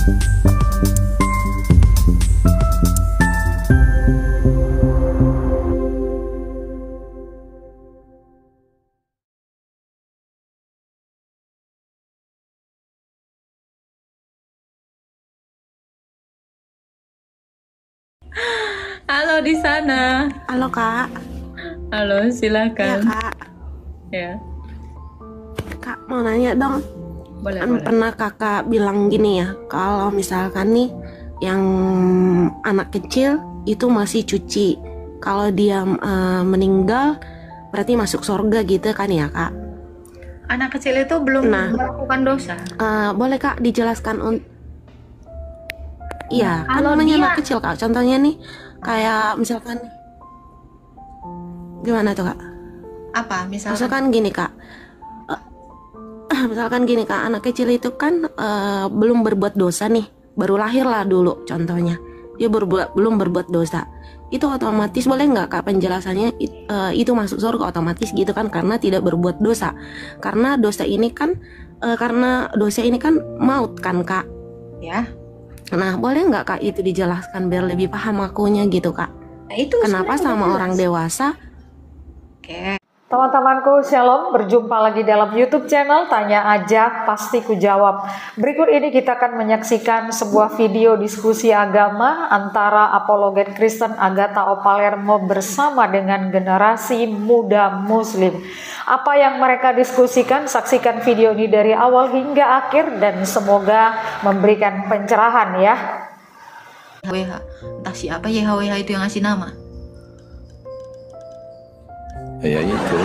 Halo di sana. Halo Kak. Halo, Ya silakan. Kak. Ya, Kak mau nanya dong. boleh Kan boleh. pernah Kakak bilang gini ya, kalau misalkan nih yang anak kecil itu masih cuci. Kalau dia meninggal berarti masuk surga gitu kan ya Kak? Anak kecil itu belum Nah, melakukan dosa. boleh Kak dijelaskan iya, kan Kalau namanya dia anak kecil Kak. Contohnya nih kayak misalkan gimana tuh Kak? apa? Misalkan Misalkan gini Kak. Misalkan gini Kak, anak kecil itu kan belum berbuat dosa nih, baru lahir lah dulu contohnya. Dia belum berbuat dosa. Itu otomatis boleh nggak Kak penjelasannya itu masuk surga otomatis gitu kan karena tidak berbuat dosa. Karena dosa ini kan maut kan Kak. ya. Nah, boleh nggak Kak itu dijelaskan biar lebih paham akunya gitu Kak. Nah, itu Kenapa sebenarnya sama udah orang jelas. dewasa? Oke. Teman-temanku, Shalom, berjumpa lagi dalam YouTube channel Tanya Aja Pasti Ku Jawab. Berikut ini kita akan menyaksikan sebuah video diskusi agama antara apologet Kristen Agatha O. Palermo bersama dengan generasi muda Muslim. Apa yang mereka diskusikan, saksikan video ini dari awal hingga akhir dan semoga memberikan pencerahan ya. YHWH. Entah siapa YHWH itu yang ngasih nama. Ya itu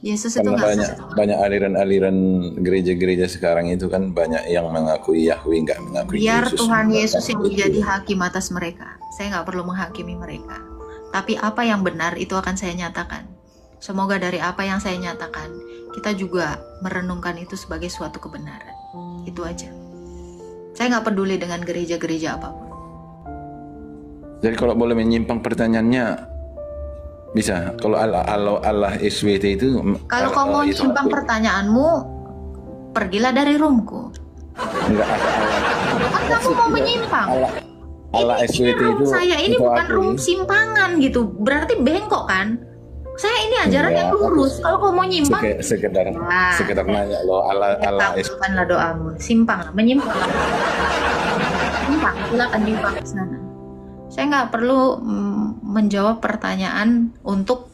Yesus itu karena nggak banyak aliran-aliran gereja-gereja sekarang itu kan banyak yang mengakui Yahweh nggak mengakui biar Yesus. Tuhan Yesus yang Itu. menjadi hakim atas mereka. Saya nggak perlu menghakimi mereka. Tapi apa yang benar itu akan saya nyatakan. Semoga dari apa yang saya nyatakan, kita juga merenungkan itu sebagai suatu kebenaran. Itu aja. Saya nggak peduli dengan gereja-gereja apapun. Jadi kalau boleh menyimpang pertanyaannya bisa. Kalau Allah SWT itu Kalau kau mau itu nyimpang pertanyaanmu, pergilah dari roomku. enggak Kan kamu mau menyimpang. Allah Ini SWT room itu saya ini itu bukan aku. room simpangan gitu. Berarti bengkok kan? Saya ini ajaran yang Enggak, lurus. Kalau kau mau nyimpang, sekedar nanya loh Allah SWT. kabulkanlah doamu. Simpang, menyimpang. Simpang, silakan nyimpang ke sana. Saya nggak perlu menjawab pertanyaan untuk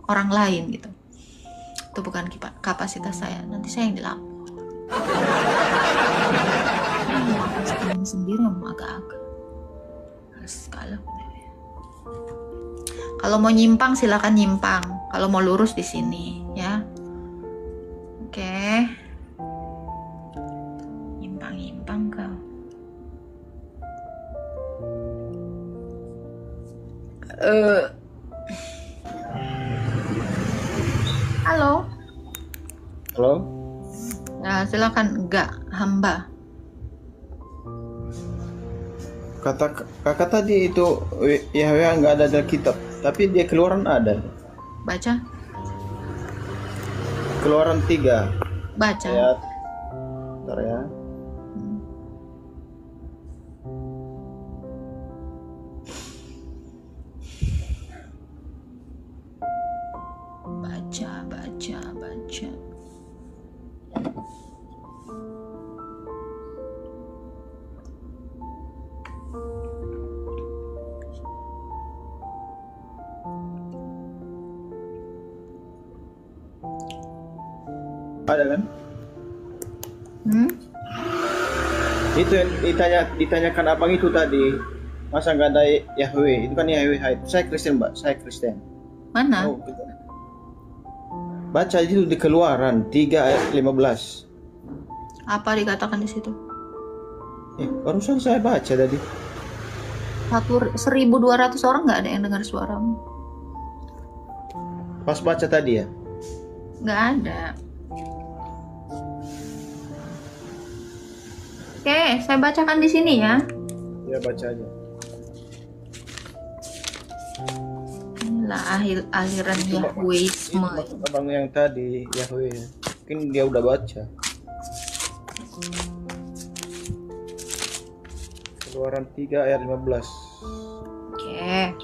orang lain gitu. Itu bukan kapasitas saya. Nanti saya yang dilapor. Sendiri ngomong agak-agak. Kalau mau nyimpang silakan nyimpang. Kalau mau lurus di sini ya. Oke. Nyimpang kau. Halo. Halo? Nah, silakan enggak hamba. Kata kakak tadi itu Yahweh nggak ada dalam kitab, tapi dia keluaran ada. Baca. Keluaran 3 Baca. ayat. Bentar ya. Baca. Ada kan? Itu yang ditanyakan abang itu tadi. Masa nggak ada Yahweh? Itu kan Yahweh. Saya Kristen, Mbak. Saya Kristen. Mana? Oh, gitu. Baca itu di Keluaran 3 ayat 15. Apa dikatakan di situ? Barusan saya baca tadi. 1.200 orang nggak ada yang dengar suaramu. Pas baca tadi ya. Nggak ada. Oke, saya bacakan di sini ya. Ya baca aja. Inilah aliran Yahweisme. Maksud abang yang tadi Yahweh. Mungkin dia udah baca. Keluaran 3 ayat 15. Oke.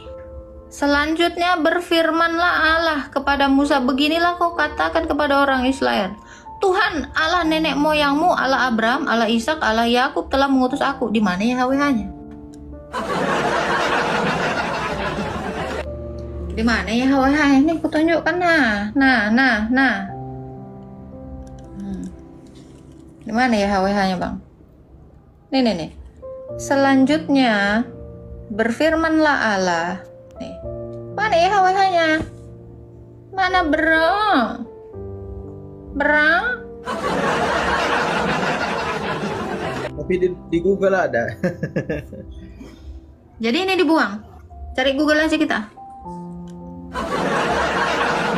Selanjutnya berfirmanlah Allah kepada Musa, beginilah kau katakan kepada orang Israel, Tuhan Allah nenek moyangmu, Allah Abraham, Allah Ishak, Allah Yakub telah mengutus aku. Di mana Yahweh-nya? Di mana Yahweh-nya? Ini kutunjukkan nah. Di mana Yahweh-nya, Bang? Nih. Selanjutnya berfirmanlah Allah. Nih. Mana Yahweh-nya? Mana bro? Tapi di Google ada. Jadi ini dibuang. Cari Google aja kita.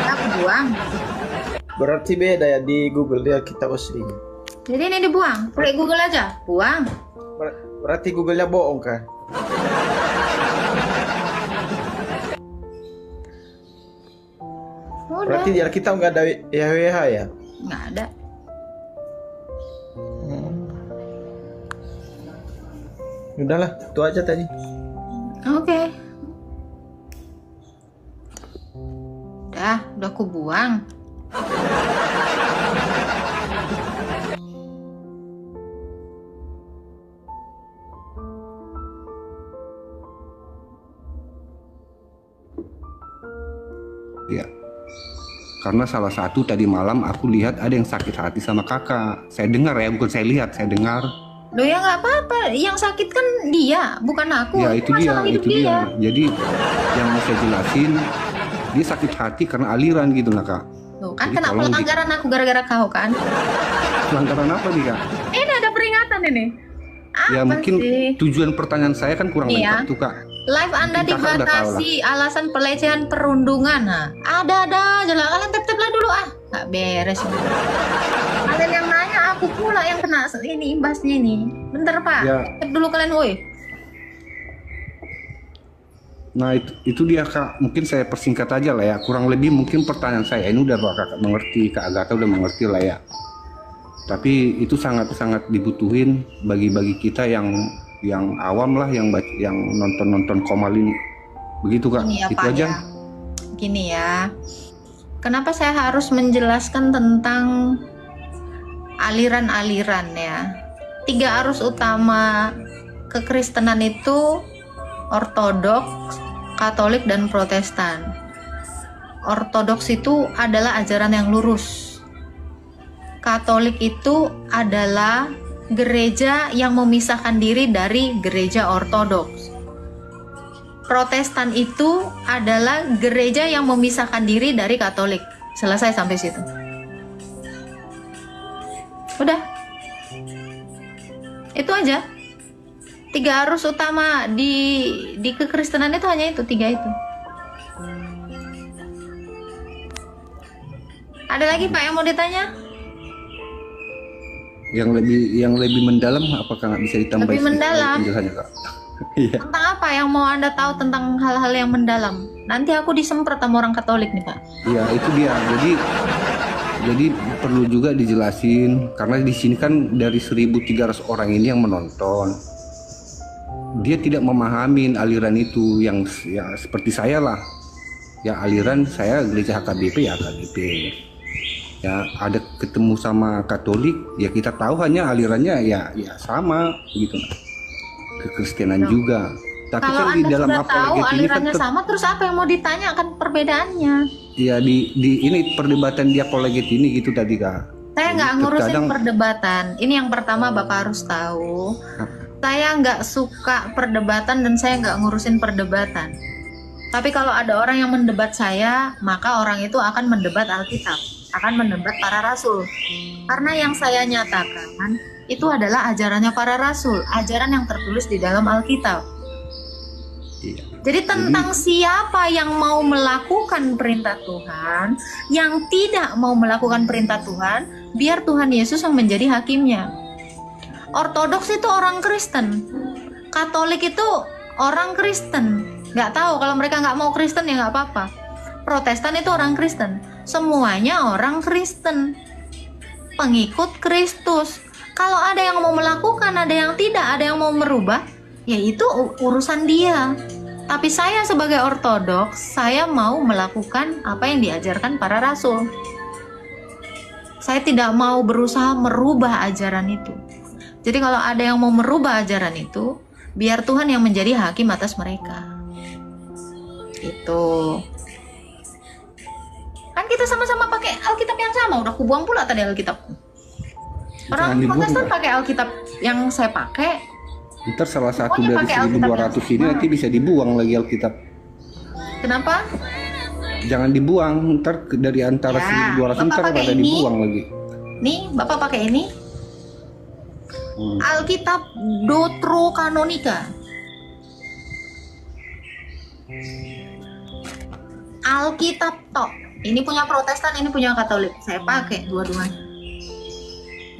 Aku buang. Berarti beda ya di Google, dia kitab aslinya. Jadi ini dibuang. Cari Google aja. Buang. Berarti Google-nya bohong kan? Udah. Berarti di Alkitab nggak ada Yahweh ya? Nggak ada. Udahlah, itu aja tadi. Oke. Udah aku buang. Ya. Karena salah satu tadi malam aku lihat ada yang sakit hati sama kakak. Saya dengar ya, bukan saya lihat, saya dengar. Loh ya nggak apa-apa. Yang sakit kan dia, bukan aku. Ya itu dia, masalah hidup itu dia. Jadi yang mau saya jelasin, dia sakit hati karena aliran gitu lah kak. Loh kan Jadi kena tolong pelanggaran aku gara-gara kau kan. Pelanggaran apa nih kak? Ini ada peringatan ini. Apa Ya mungkin sih? tujuan pertanyaan saya kan kurang Iya. lengkap tuh kak. Live Anda Mungkin kakak udah tahu dibatasi alasan pelecehan perundungan. Nah, ada aja lah. Kalian tap lah dulu ah. Nggak beres. Kalian yang nanya, aku pula yang kena ini imbasnya ini. Bentar Pak. Ya. Tap dulu kalian, woi. Nah itu dia kak. Mungkin saya persingkat aja lah ya. Kurang lebih mungkin pertanyaan saya ini udah kakak mengerti, kak Agatha udah mengerti lah ya. Tapi itu sangat-sangat dibutuhin bagi kita yang awam lah, yang nonton Komal ini. Begitu kak. Gini ya, itu Pak, aja. ya. Gini ya. Kenapa saya harus menjelaskan tentang aliran-aliran ya? 3 arus utama kekristenan itu Ortodoks, Katolik, dan Protestan. Ortodoks itu adalah ajaran yang lurus. Katolik itu adalah gereja yang memisahkan diri dari gereja Ortodoks. Protestan itu adalah gereja yang memisahkan diri dari Katolik. Selesai sampai situ. Udah. Itu aja. 3 arus utama di kekristenan itu hanya itu, 3 itu. Ada lagi Pak yang mau ditanya? Yang lebih mendalam apakah nggak bisa ditambahin Lebih mendalam. penjelasannya kak? Iya. Tentang apa yang mau Anda tahu tentang hal-hal yang mendalam? Nanti aku disemprot sama orang Katolik nih Pak. Iya itu dia. Jadi perlu juga dijelasin karena di sini kan dari 1.300 orang ini yang menonton, dia tidak memahami aliran itu yang ya seperti saya lah. Ya aliran saya gereja HKBP ya HKBP. Ya ada ketemu sama Katolik ya kita tahu hanya alirannya ya sama gitu. Kekristenan juga. Tapi Kalau kan di Anda dalam sudah tahu apologet ini kan alirannya sama, terus apa yang mau ditanyakan perbedaannya? ya di ini perdebatan di apologet ini gitu tadi kak. Saya nggak ngurusin Terkadang- perdebatan. Ini yang pertama Bapak harus tahu. Saya nggak suka perdebatan dan saya nggak ngurusin perdebatan. Tapi kalau ada orang yang mendebat saya, maka orang itu akan mendebat Alkitab, akan mendebat para rasul. Karena yang saya nyatakan itu adalah ajarannya para rasul, ajaran yang tertulis di dalam Alkitab. Iya. Jadi tentang siapa yang mau melakukan perintah Tuhan, yang tidak mau melakukan perintah Tuhan, biar Tuhan Yesus yang menjadi hakimnya. Ortodoks itu orang Kristen, Katolik itu orang Kristen. Nggak tahu, kalau mereka nggak mau Kristen ya nggak apa-apa. Protestan itu orang Kristen, semuanya orang Kristen, pengikut Kristus. Kalau ada yang mau melakukan, ada yang tidak, ada yang mau merubah, ya itu urusan dia. Tapi saya sebagai ortodoks, saya mau melakukan apa yang diajarkan para rasul. Saya tidak mau berusaha merubah ajaran itu. Jadi kalau ada yang mau merubah ajaran itu, biar Tuhan yang menjadi hakim atas mereka. Itu. Kan kita sama-sama pakai Alkitab yang sama, udah kubuang pula tadi Alkitab. Orang Protestan pakai Alkitab yang saya pakai. Ntar salah satu dari 1200 ini nanti bisa dibuang lagi Alkitab. Kenapa? Jangan dibuang, ntar dari antara 1200 ntar ada dibuang lagi. Nih, Bapak pakai ini. Alkitab Deuterokanonika. Alkitab tok. Ini punya Protestan, ini punya Katolik. Saya pakai dua-duanya.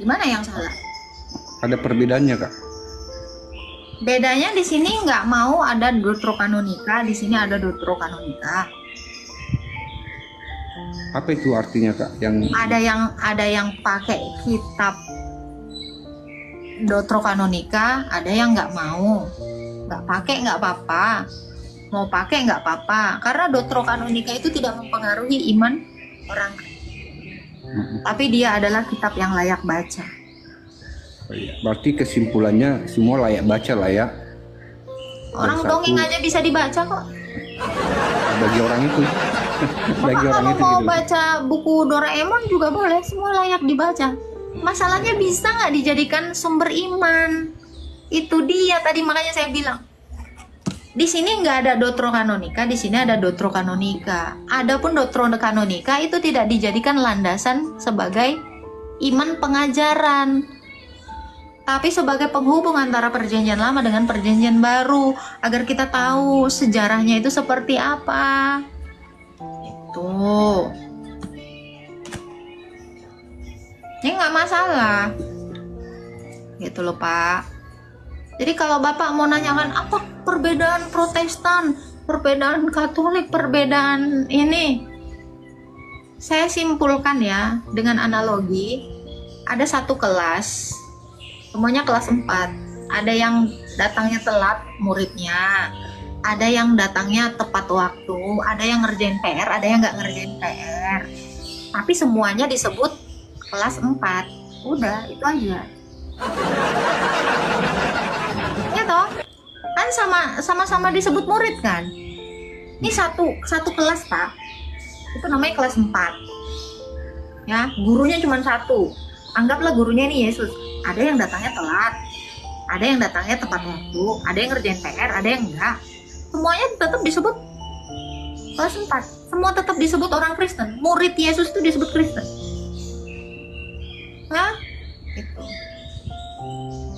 Gimana yang salah? Ada perbedaannya, Kak? Bedanya di sini nggak mau ada Deuterokanonika, di sini ada Deuterokanonika. Apa itu artinya, Kak? Yang ada yang pakai kitab Deuterokanonika, ada yang nggak mau. Nggak pakai nggak apa-apa, mau pakai nggak apa-apa. Karena Deuterokanonika itu tidak mempengaruhi iman orang. Tapi dia adalah kitab yang layak baca. Berarti kesimpulannya semua layak baca lah ya. Orang dongeng aja bisa dibaca kok. Bagi orang itu. Bagi orang itu mau gitu. Baca buku Doraemon juga boleh, semua layak dibaca. Masalahnya bisa nggak dijadikan sumber iman? Itu dia tadi makanya saya bilang. Di sini nggak ada Deuterokanonika, di sini ada Deuterokanonika. Adapun Deuterokanonika itu tidak dijadikan landasan sebagai iman pengajaran, tapi sebagai penghubung antara perjanjian lama dengan perjanjian baru, agar kita tahu sejarahnya itu seperti apa. Itu. Ini nggak masalah. Gitu loh, Pak. Jadi kalau Bapak mau nanyakan apa perbedaan Protestan, perbedaan Katolik, perbedaan ini, saya simpulkan ya dengan analogi. Ada satu kelas, semuanya kelas 4. Ada yang datangnya telat muridnya, ada yang datangnya tepat waktu, ada yang ngerjain PR, ada yang nggak ngerjain PR. Tapi semuanya disebut kelas 4. Udah, itu aja. Ya toh? Kan sama-sama disebut murid kan? Ini satu kelas, Pak. Itu namanya kelas 4. Ya, gurunya cuma satu. Anggaplah gurunya ini Yesus. Ada yang datangnya telat, ada yang datangnya tepat waktu, ada yang ngerjain PR, ada yang enggak. Semuanya tetap disebut kelas 4. Semua tetap disebut orang Kristen. Murid Yesus itu disebut Kristen. Nah, itu.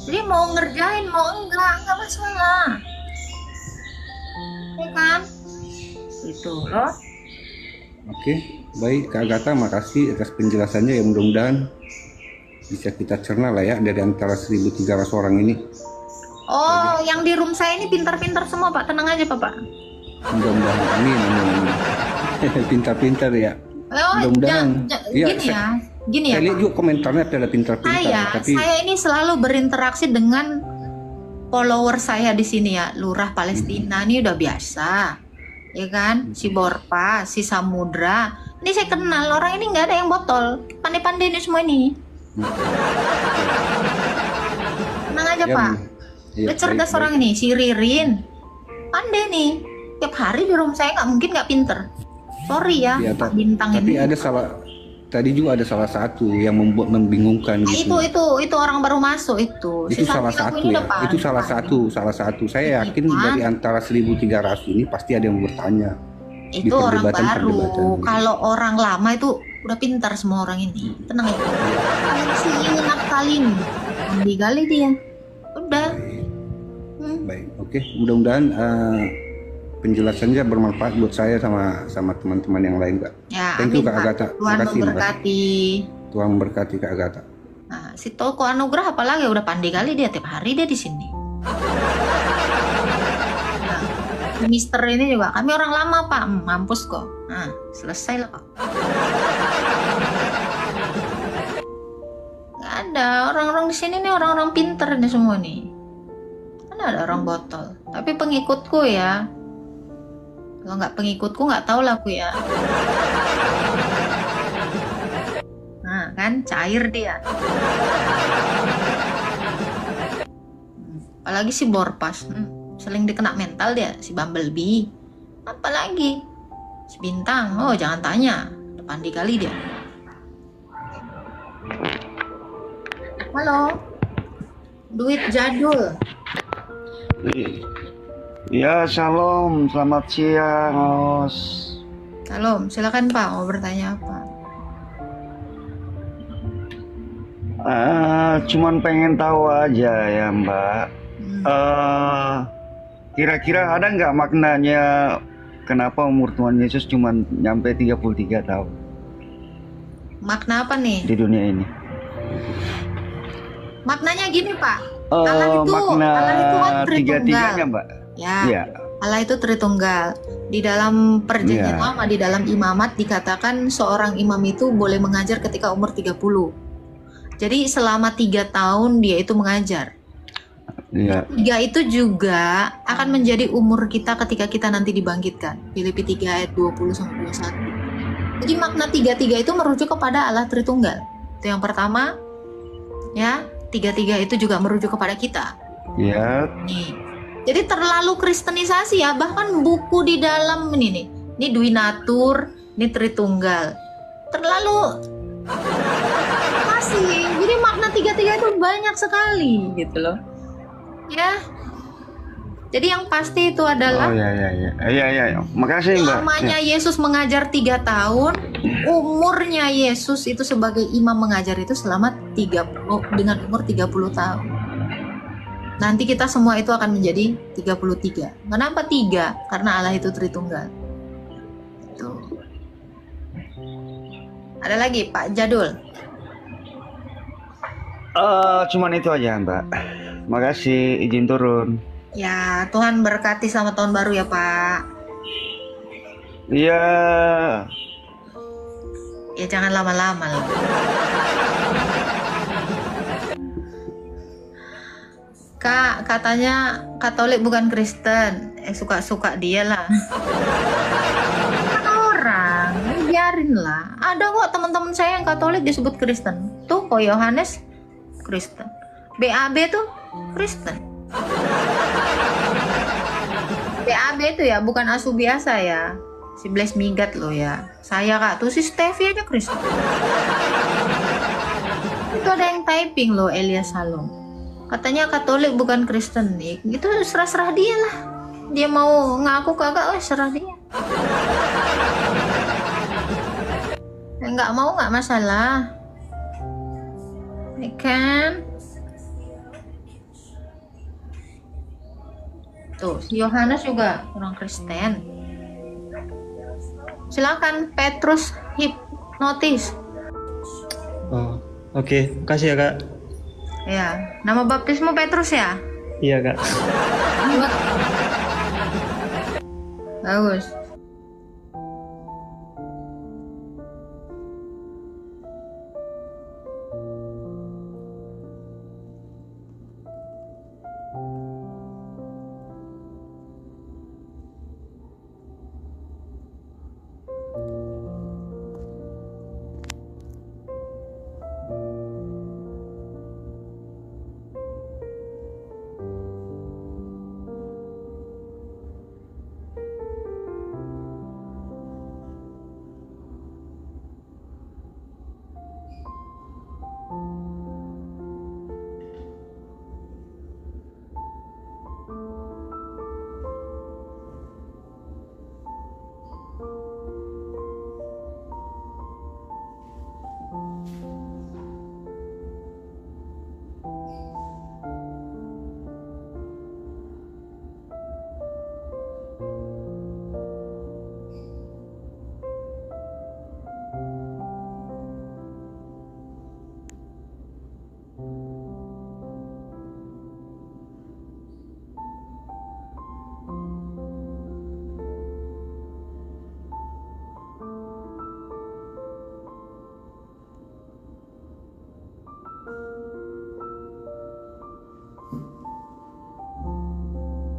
Jadi mau ngerjain, mau enggak masalah. Ya kan? Gitu loh. Oke, baik Kak Agatha, makasih atas penjelasannya ya, mudah-mudahan bisa kita cerna lah ya dari antara 1.300 orang ini. Oh, yang di room saya ini pintar-pintar semua, Pak. Tenang aja, Pak. Mudah-mudahan, amin. Pintar-pintar ya. Oh, mudah-mudahan. Gini ya. Saya lihat juga komentarnya ada pintar-pintar. Saya ini selalu berinteraksi dengan follower saya di sini ya, Lurah Palestina. Ini udah biasa, ya kan? Si Borpa, si Samudra. Ini saya kenal orang ini, nggak ada yang botol. Pandai-pandai ini semua ini. Tenang aja ya, Pak. Udah cerdas baik, orang ini, si Ririn. Pandai nih. Tiap hari di rumah saya nggak mungkin nggak pinter. Sorry ya, Pak Bintang tapi ini. Tadi juga ada salah satu yang membuat membingungkan gitu. Itu orang baru masuk itu. Itu salah satu ya. Itu salah satu. Saya yakin dari antara 1.300 ini pasti ada yang bertanya. Itu orang baru. Kalau orang lama itu udah pintar semua orang ini. Tenang ya. Si enak kali ini. Ambil kali dia. Udah. Baik, oke. Mudah-mudahan penjelasannya bermanfaat buat saya sama teman-teman yang lain, Kak. Ya, thank you Kak Agatha. Tuhan memberkati. Tuhan memberkati Kak Agatha. Nah, si Toko Anugrah apalagi udah pandai kali dia, tiap hari dia di sini. Nah, Mister ini juga kami orang lama, Pak. Mampus kok. Nah, selesai lah, Pak. Gak ada orang-orang di sini nih, orang-orang pinter nih semua nih. Mana ada orang botol. Tapi pengikutku ya. Kalau nggak pengikutku nggak tahu lah aku ya. Nah kan cair dia. Apalagi si Borpas, seling dikena mental dia, si Bumblebee. Apalagi si Bintang, oh jangan tanya, depan dikali dia. Halo, duit jadul. Ya, shalom, selamat siang, Os. Salam, silakan Pak, mau bertanya apa? Cuman pengen tahu aja ya, Mbak. Kira-kira ada nggak maknanya kenapa umur Tuhan Yesus cuman nyampe 33 tahun Makna apa nih? di dunia ini? Maknanya gini Pak, Allah itu kan Tritunggal. tiga-tiganya, Mbak. Ya, Iya. Allah itu Tritunggal. Di dalam perjanjian Iya. lama, di dalam imamat dikatakan seorang imam itu boleh mengajar ketika umur 30. Jadi selama 3 tahun dia itu mengajar. Iya. 3 itu juga akan menjadi umur kita ketika kita nanti dibangkitkan. Filipi 3 ayat 20-21. Jadi makna 3-3 itu merujuk kepada Allah Tritunggal. Itu yang pertama. Ya, 3-3 itu juga merujuk kepada kita. Iya. Nih. Jadi terlalu kristenisasi ya, bahkan buku di dalam ini nih. Ini Dwi Natur, ini Tritunggal. Terlalu masih. Jadi makna 3-3 itu banyak sekali gitu loh. Ya. Jadi yang pasti itu adalah Oh iya. Iya. Makasih, Mbak. lamanya Yesus mengajar 3 tahun, umurnya Yesus itu sebagai imam mengajar itu selama 30 dengan umur 30 tahun. Nanti kita semua itu akan menjadi 33. Kenapa 3? Karena Allah itu Tritunggal. Tuh. Ada lagi Pak Jadul. Cuman itu aja, Mbak. Makasih, izin turun. Ya, Tuhan berkati, selamat tahun baru ya Pak. Iya. Ya jangan lama-lama lah. Kak, katanya Katolik bukan Kristen. Suka-suka dia lah. Kan orang, biarin lah. Ada kok teman-teman saya yang Katolik disebut Kristen. Tuh, kok Yohanes Kristen. BAB tuh Kristen. BAB itu ya bukan asu biasa ya. Si Blaise Migat loh ya. Saya Kak, tuh si Stevie aja Kristen. Itu ada yang typing loh, Elias Salom. Katanya Katolik bukan Kristen nih. Itu serah-serah dia lah. Dia mau ngaku kagak, serah dia. Nggak mau nggak masalah. Ya kan? Tuh, si Yohanes juga orang Kristen. Silakan Petrus Hipnotis. Oh, oke. Makasih ya, Kak. Ya, nama baptismu Petrus ya? Iya, Kak. Bagus.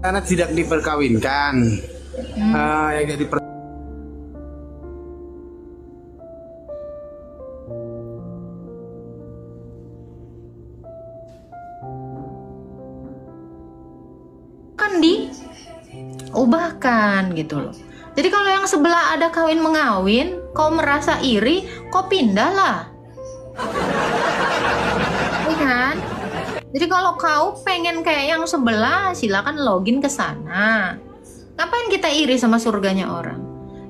karena tidak diperkawinkan. Yang jadi kan diubahkan gitu loh. Jadi kalau yang sebelah ada kawin mengawin, kau merasa iri, kau pindahlah. Iya kan? Jadi kalau kau pengen kayak yang sebelah, silakan login ke sana. Ngapain kita iri sama surganya orang?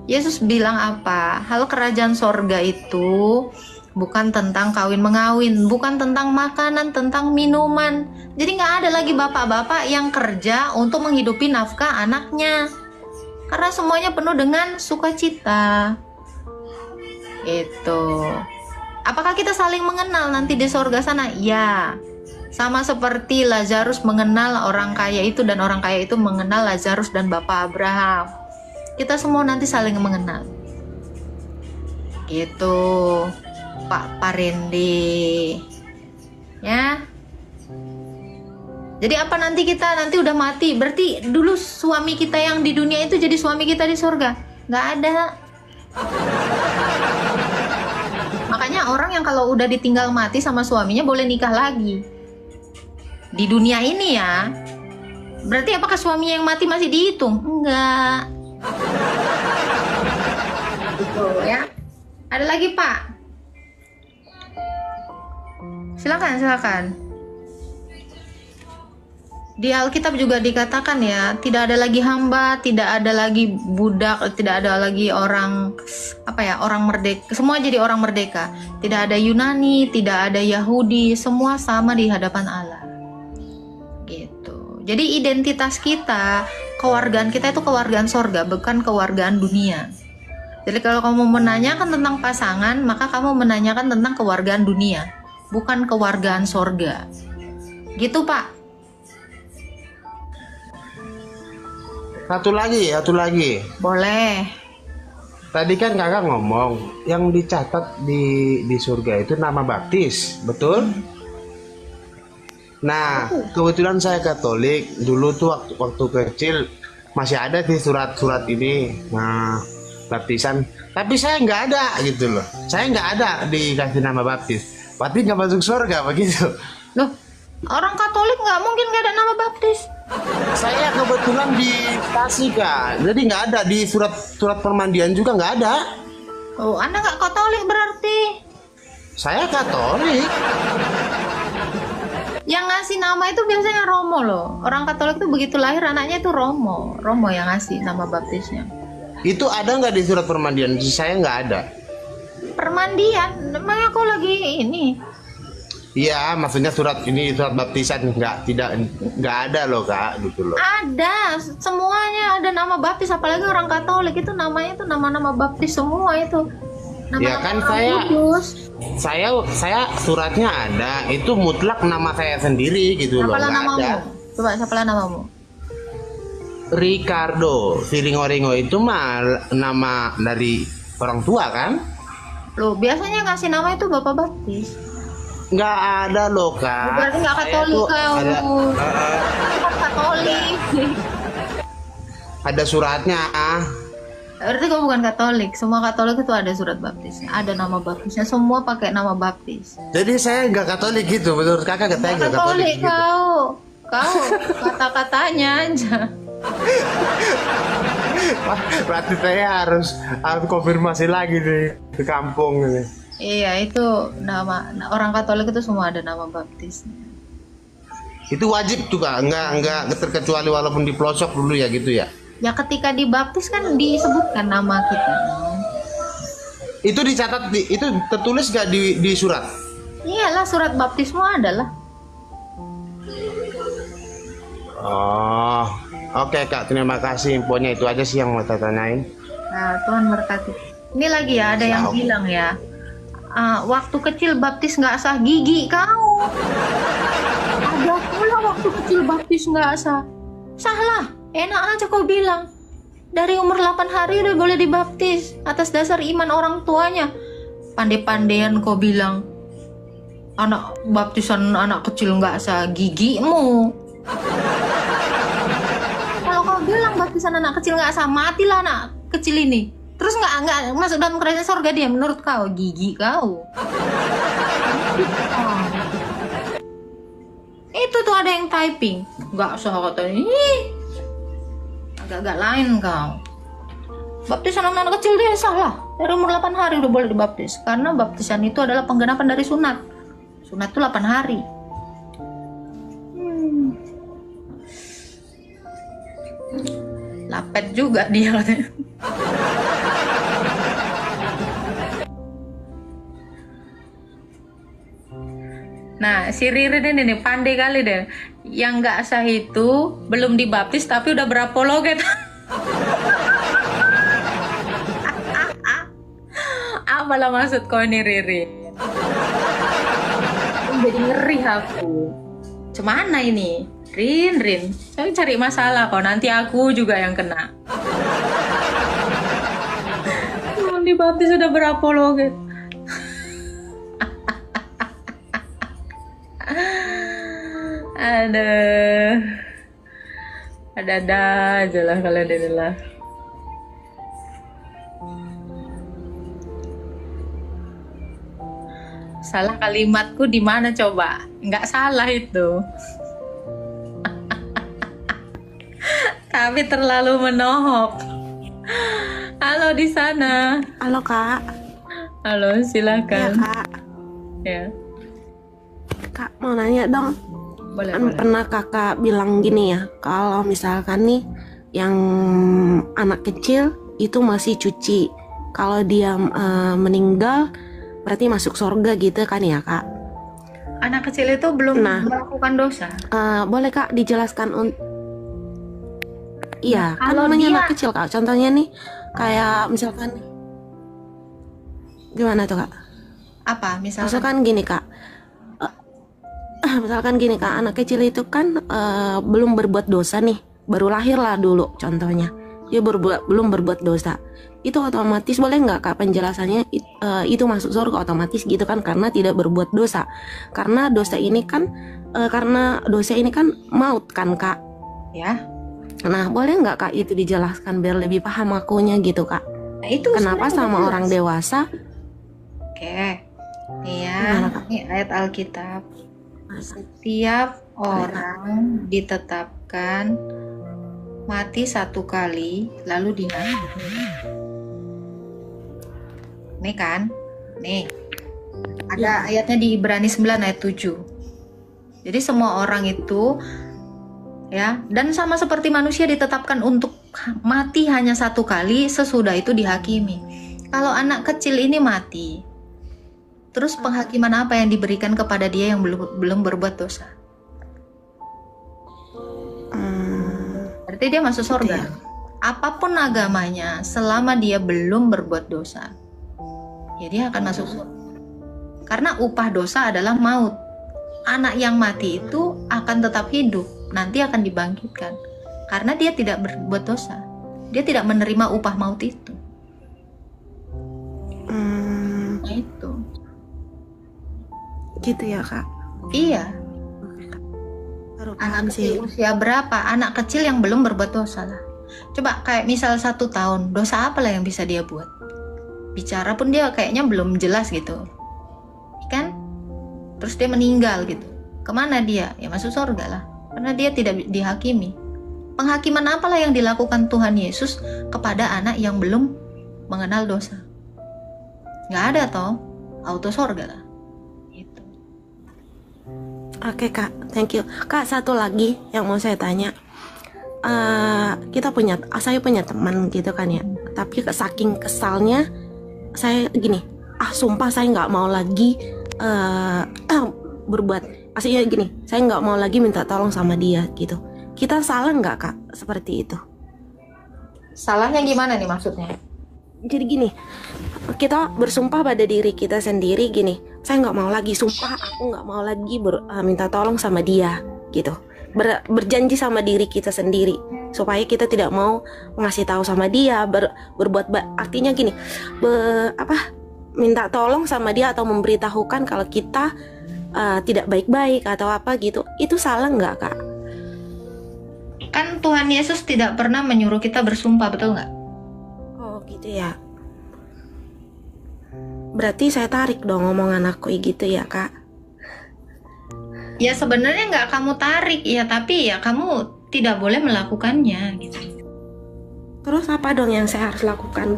Yesus bilang apa? Hal kerajaan sorga itu bukan tentang kawin mengawin, bukan tentang makanan, tentang minuman. Jadi nggak ada lagi bapak-bapak yang kerja untuk menghidupi nafkah anaknya, karena semuanya penuh dengan sukacita. Itu. Apakah kita saling mengenal nanti di sorga sana? Ya. Sama seperti Lazarus mengenal orang kaya itu dan orang kaya itu mengenal Lazarus dan Bapak Abraham. Kita semua nanti saling mengenal. Gitu. Pak Parendi. Ya. Jadi apa nanti kita nanti udah mati? Berarti dulu suami kita yang di dunia itu jadi suami kita di surga? Nggak ada. Makanya orang yang kalau udah ditinggal mati sama suaminya boleh nikah lagi. Di dunia ini ya. Berarti apakah suaminya yang mati masih dihitung? Enggak. Gitu ya. Ada lagi Pak? Silakan. Di Alkitab juga dikatakan ya, tidak ada lagi hamba, tidak ada lagi budak, tidak ada lagi orang orang merdeka, semua jadi orang merdeka. Tidak ada Yunani, tidak ada Yahudi, semua sama di hadapan Allah. Gitu. Jadi identitas kita, kewargaan kita itu kewargaan sorga, bukan kewargaan dunia. Jadi kalau kamu menanyakan tentang pasangan, maka kamu menanyakan tentang kewargaan dunia, bukan kewargaan sorga. Gitu Pak. Satu lagi. Boleh. Tadi kan kakak ngomong yang dicatat di surga itu nama baptis, betul? Nah, kebetulan saya Katolik. Dulu tuh waktu kecil masih ada sih surat-surat ini, nah baptisan. Tapi saya nggak ada gitu loh. Saya nggak ada dikasih nama baptis. Berarti nggak masuk surga begitu? Loh, orang Katolik nggak mungkin nggak ada nama baptis. Saya kebetulan di Tasik, Kak. Jadi nggak ada di surat permandian juga nggak ada. Oh, Anda nggak Katolik berarti? Saya Katolik. Yang ngasih nama itu biasanya Romo loh. Orang Katolik tuh begitu lahir anaknya itu Romo yang ngasih nama baptisnya. Itu ada nggak di surat permandian? Saya nggak ada. Permandian? Emang aku lagi ini? Iya, maksudnya surat baptisan nggak ada loh Kak, gitu loh. Ada, semuanya ada nama baptis, apalagi orang Katolik itu namanya itu nama-nama baptis semua itu. Ya kan saya suratnya ada, itu mutlak nama saya sendiri gitu loh. Siapalah namamu? Ada. Coba siapalah namamu? Ricardo Siringo-ringo itu mah nama dari orang tua kan? Loh, biasanya ngasih nama itu Bapak Baptis. Nggak ada loh Kak. Berarti nggak Katolik kau. Bukan Katolik. Ada suratnya. Berarti kau bukan Katolik. Semua Katolik itu ada surat baptisnya, ada nama baptisnya, semua pakai nama baptis. Jadi saya nggak Katolik gitu, menurut kakak katanya nggak Katolik gitu. Kau kata-katanya aja. Berarti saya harus konfirmasi lagi nih ke kampung ini. Iya, itu nama orang Katolik itu semua ada nama baptisnya. Itu wajib tuh Kak, nggak terkecuali walaupun di pelosok dulu ya gitu ya. Ya ketika dibaptis kan disebutkan nama kita. Itu dicatat itu tertulis nggak di surat? Iyalah, surat baptismu adalah. Oh, oke Kak, terima kasih infonya, itu aja sih yang mau saya tanyain. Nah, Tuhan berkati. Ini lagi ya, ada yang bilang ya, waktu kecil baptis nggak sah, gigi kau. Ada pula waktu kecil baptis nggak sah. Salah, enak aja kau bilang. Dari umur 8 hari udah boleh dibaptis atas dasar iman orang tuanya. Pandai-pandaian kau bilang anak baptisan anak kecil nggak sah, gigimu. baptisan anak kecil nggak sah, matilah anak kecil ini. Terus nggak masuk dalam kerajaan sorga dia, menurut kau? Gigi kau. Itu tuh ada yang typing, nggak sah katanya. Agak-agak lain kau. Baptisan anak kecil dia salah. Dari umur 8 hari udah boleh dibaptis. Karena baptisan itu adalah penggenapan dari sunat. Sunat itu 8 hari. Lapet juga dia katanya. Nah, si Ririn ini nih pandai kali deh. Yang nggak sah itu belum dibaptis tapi udah berapologet. Apalah maksud kau ini, Ririn? Jadi ngeri aku. Cemana ini? Rin, saya cari masalah kok, nanti aku juga yang kena. Belum dibaptis sudah berapologet. Ada aja lah kalian inilah. Salah kalimatku di mana coba? Nggak salah itu. Tapi terlalu menohok. Halo di sana. Halo Kak. Halo, silakan. Ya Kak. Ya. Kak mau nanya dong. Boleh. Pernah Kakak bilang gini ya, kalau misalkan nih yang anak kecil itu masih cuci, kalau dia meninggal berarti masuk surga gitu kan ya Kak? Anak kecil itu belum melakukan dosa. Boleh Kak dijelaskan? Iya, kan kalau namanya dia- anak kecil Kak. Contohnya nih kayak misalkan gimana tuh Kak? Apa misalkan? Misalkan gini Kak. Misalkan gini Kak, anak kecil itu kan belum berbuat dosa nih, baru lahir lah dulu contohnya. Dia belum berbuat dosa. Itu otomatis boleh nggak Kak penjelasannya itu masuk surga otomatis gitu kan, karena tidak berbuat dosa. Karena dosa ini kan maut kan Kak. Ya. Nah, boleh nggak Kak itu dijelaskan biar lebih paham akunya gitu Kak? Nah, itu Kenapa sebenarnya sama jelas. orang dewasa? Oke. Iya, Gimana, Kak? ini ayat Alkitab. Setiap orang ditetapkan mati satu kali lalu dihakimi. Nih kan? Nih. Ada ayatnya di Ibrani 9 ayat 7. Jadi semua orang itu ya, dan sama seperti manusia ditetapkan untuk mati hanya satu kali, sesudah itu dihakimi. Kalau anak kecil ini mati, terus penghakiman apa yang diberikan kepada dia yang belum berbuat dosa? Berarti dia masuk surga. ya. Apapun agamanya, selama dia belum berbuat dosa, ya dia akan masuk surga. Karena upah dosa adalah maut. Anak yang mati itu akan tetap hidup, nanti akan dibangkitkan. Karena dia tidak berbuat dosa. Dia tidak menerima upah maut itu. Nah itu. Gitu ya Kak. Iya. Baru paham Anak sih. kecil usia berapa? Anak kecil yang belum berbuat dosa lah. Coba kayak misal 1 tahun, dosa apa lah yang bisa dia buat? Bicara pun dia kayaknya belum jelas gitu, kan? Terus dia meninggal gitu. Kemana dia? Ya masuk surga lah. Karena dia tidak dihakimi. Penghakiman apalah yang dilakukan Tuhan Yesus kepada anak yang belum mengenal dosa? Nggak ada toh, auto surga lah. Gitu. Oke Kak, thank you. Kak, satu lagi yang mau saya tanya. Saya punya teman gitu kan ya. Tapi saking kesalnya saya gini, sumpah saya nggak mau lagi berbuat. Aslinya gini, saya nggak mau lagi minta tolong sama dia gitu. Kita salah nggak Kak seperti itu? Salahnya gimana nih maksudnya? Jadi gini, kita bersumpah pada diri kita sendiri gini, saya nggak mau lagi, sumpah aku nggak mau lagi minta tolong sama dia gitu. Berjanji sama diri kita sendiri supaya kita tidak mau ngasih tahu sama dia, artinya gini, minta tolong sama dia atau memberitahukan kalau kita tidak baik-baik atau apa gitu. Itu salah nggak Kak? Kan Tuhan Yesus tidak pernah menyuruh kita bersumpah, betul nggak? Oh gitu ya. Berarti saya tarik dong omongan aku gitu ya Kak. Ya sebenarnya nggak kamu tarik ya, tapi ya kamu tidak boleh melakukannya gitu. Terus apa dong yang saya harus lakukan?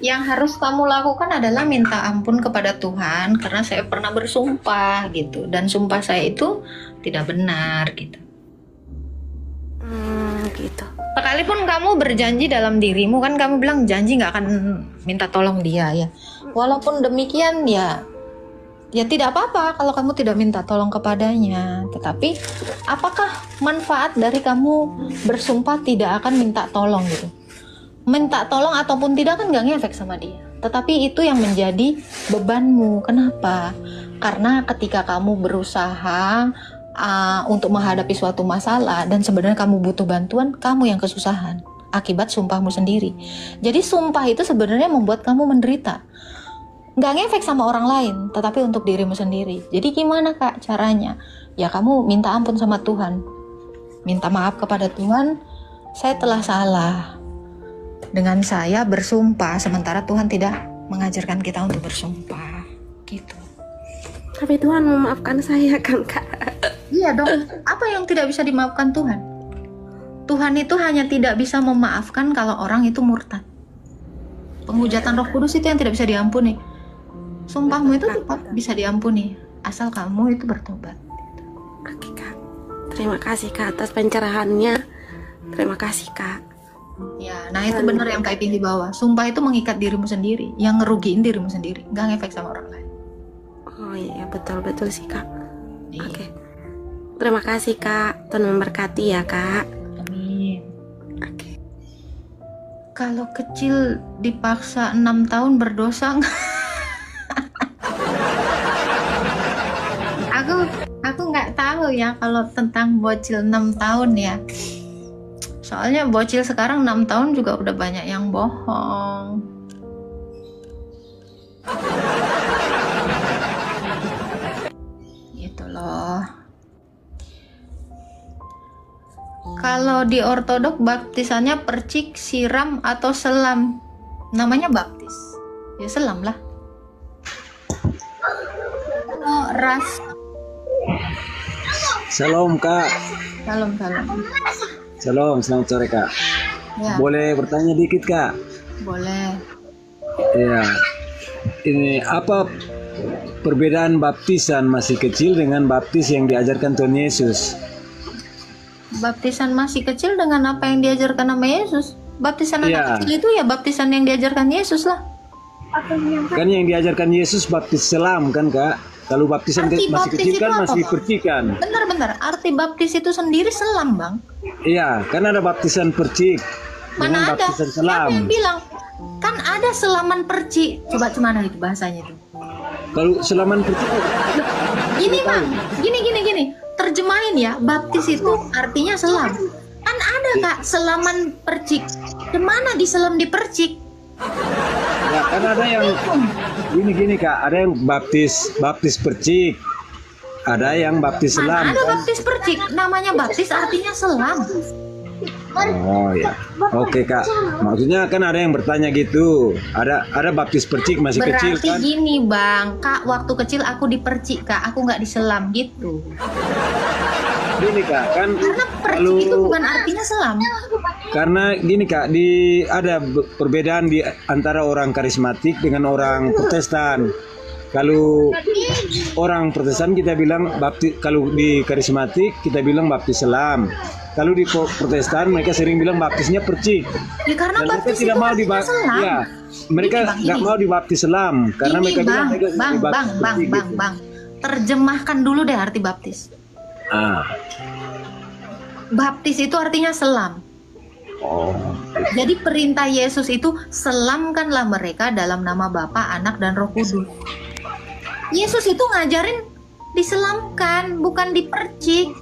Yang harus kamu lakukan adalah minta ampun kepada Tuhan karena saya pernah bersumpah gitu, dan sumpah saya itu tidak benar gitu. Gitu. Sekalipun kamu berjanji dalam dirimu, kan kamu bilang janji nggak akan minta tolong dia ya. Walaupun demikian ya tidak apa-apa kalau kamu tidak minta tolong kepadanya. Tetapi apakah manfaat dari kamu bersumpah tidak akan minta tolong gitu? Minta tolong ataupun tidak kan nggak ngefek sama dia. Tetapi itu yang menjadi bebanmu. Kenapa? Karena ketika kamu berusaha untuk menghadapi suatu masalah dan sebenarnya kamu butuh bantuan, kamu yang kesusahan akibat sumpahmu sendiri. Jadi sumpah itu sebenarnya membuat kamu menderita. Nggak ngefek sama orang lain, tetapi untuk dirimu sendiri. Jadi gimana Kak caranya? Ya kamu minta ampun sama Tuhan. Minta maaf kepada Tuhan, saya telah salah dengan saya bersumpah, sementara Tuhan tidak mengajarkan kita untuk bersumpah. Gitu. Tapi Tuhan memaafkan saya kan Kak? Iya dong, apa yang tidak bisa dimaafkan Tuhan? Tuhan itu hanya tidak bisa memaafkan kalau orang itu murtad. Penghujatan Roh Kudus itu yang tidak bisa diampuni. Sumpahmu itu tetap bisa diampuni asal kamu itu bertobat. Oke Kak, terima kasih Kak atas pencerahannya. Terima kasih Kak. Ya, nah itu benar yang Kak Ipin di bawah. Sumpah itu mengikat dirimu sendiri, yang ngerugiin dirimu sendiri, nggak ngefek sama orang lain. Oh iya betul sih Kak. Oke. Terima kasih Kak. Tuhan memberkati ya Kak. Amin. Oke. Kalau kecil dipaksa 6 tahun berdosa aku nggak tahu ya kalau tentang bocil 6 tahun ya. Soalnya bocil sekarang 6 tahun juga udah banyak yang bohong. Gitu loh. Kalau di ortodok baptisannya percik, siram, atau selam. Namanya baptis. Ya selam lah. Kalau ras. Shalom Kak. Salam. Shalom, selamat sore Kak. Ya. Boleh bertanya dikit Kak? Boleh. Iya. Ini apa perbedaan baptisan masih kecil dengan baptis yang diajarkan Tuhan Yesus? Baptisan masih kecil dengan apa yang diajarkan sama Yesus? Baptisan anak kecil itu ya baptisan yang diajarkan Yesus lah. Kan yang diajarkan Yesus baptis selam kan Kak? Kalau baptisan masih kecil kan masih percikan. Benar. Arti baptis itu sendiri selam Bang. Iya, kan ada baptisan percik. Mana ada? Baptisan selam. Siapa yang bilang? Kan ada selaman percik. Coba gimana itu bahasanya itu? Kalau selaman percik. Gini Bang, gini. Terjemahin ya, baptis itu artinya selam. Kan ada Kak selaman percik. Kemana diselam di percik? Ya kan ada yang gini Kak, ada yang baptis percik, ada yang baptis selam. Ada baptis percik, namanya baptis artinya selam. Oh ya, oke Kak. Maksudnya kan ada yang bertanya gitu. Ada baptis percik masih kecil kan? Berarti gini Bang, Kak waktu kecil aku dipercik Kak, aku nggak diselam gitu. Gini Kak, kan karena percik itu bukan artinya selam. Karena gini Kak, ada perbedaan di antara orang karismatik dengan orang Protestan. Kalau orang Protestan kita bilang baptis, kalau di karismatik kita bilang baptis selam. Kalau di Protestan mereka sering bilang baptisnya percik. Ya karena dan mereka tidak mau selam. Ya, mereka nggak mau dibaptis selam karena mereka bilang Bang. Terjemahkan dulu deh arti baptis. Baptis itu artinya selam. Jadi perintah Yesus itu selamkanlah mereka dalam nama Bapa, Anak, dan Roh Kudus. Yesus itu ngajarin diselamkan, bukan dipercik.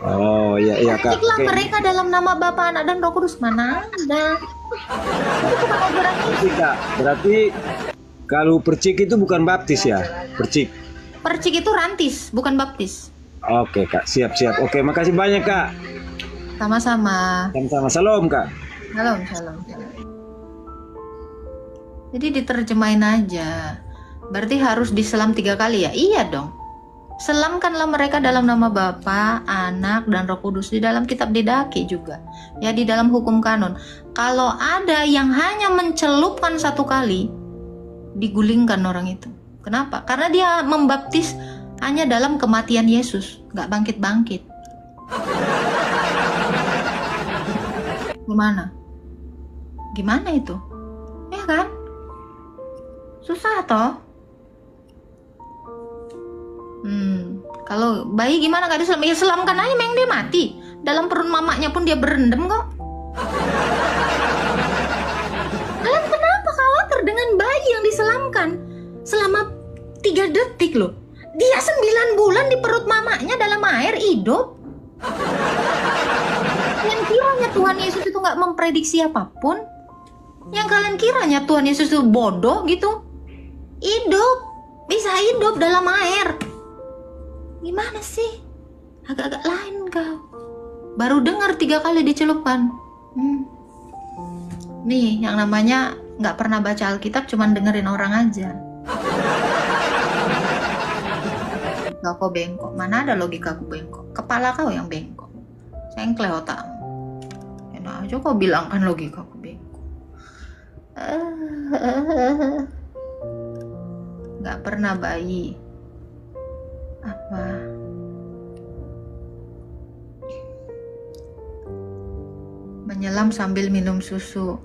Oh iya Kak. Perciklah mereka dalam nama Bapa, Anak, dan Roh Kudus. Mana ada? Itu bukan ajaran Yesus. Berarti kalau percik itu bukan baptis ya? Percik itu rantis, bukan baptis. Oke Kak, siap-siap. Oke, makasih banyak Kak. Sama-sama. Sama-sama. Salam Kak. Salam, salam. Jadi diterjemahin aja. Berarti harus diselam 3 kali ya? Iya dong. Selamkanlah mereka dalam nama Bapa, Anak, dan Roh Kudus. Di dalam kitab Didache juga. Ya, di dalam hukum kanon. Kalau ada yang hanya mencelupkan 1 kali, digulingkan orang itu. Kenapa? Karena dia membaptis hanya dalam kematian Yesus, nggak bangkit-bangkit. Gimana itu? Ya kan? Susah toh? Kalau bayi gimana gak diselam? Ya selamkan aja, memang dia mati. Dalam perut mamanya pun dia berendam kok. Kalian kenapa khawatir dengan bayi yang diselamkan selama 3 detik loh? Dia 9 bulan di perut mamanya dalam air hidup. Yang kiranya Tuhan Yesus itu gak memprediksi apapun? Yang kalian kiranya Tuhan Yesus itu bodoh gitu? Hidup, bisa hidup dalam air. Gimana sih? Agak-agak lain kau. Baru dengar 3 kali dicelupkan. Nih, yang namanya nggak pernah baca Alkitab, cuman dengerin orang aja. Kau bengkok. Mana ada logika aku bengkok? Kepala kau yang bengkok. Sengkleh otakmu. Enak aja kau bilang kan logika aku bengkok. Nggak pernah bayi. Apa? Menyelam sambil minum susu.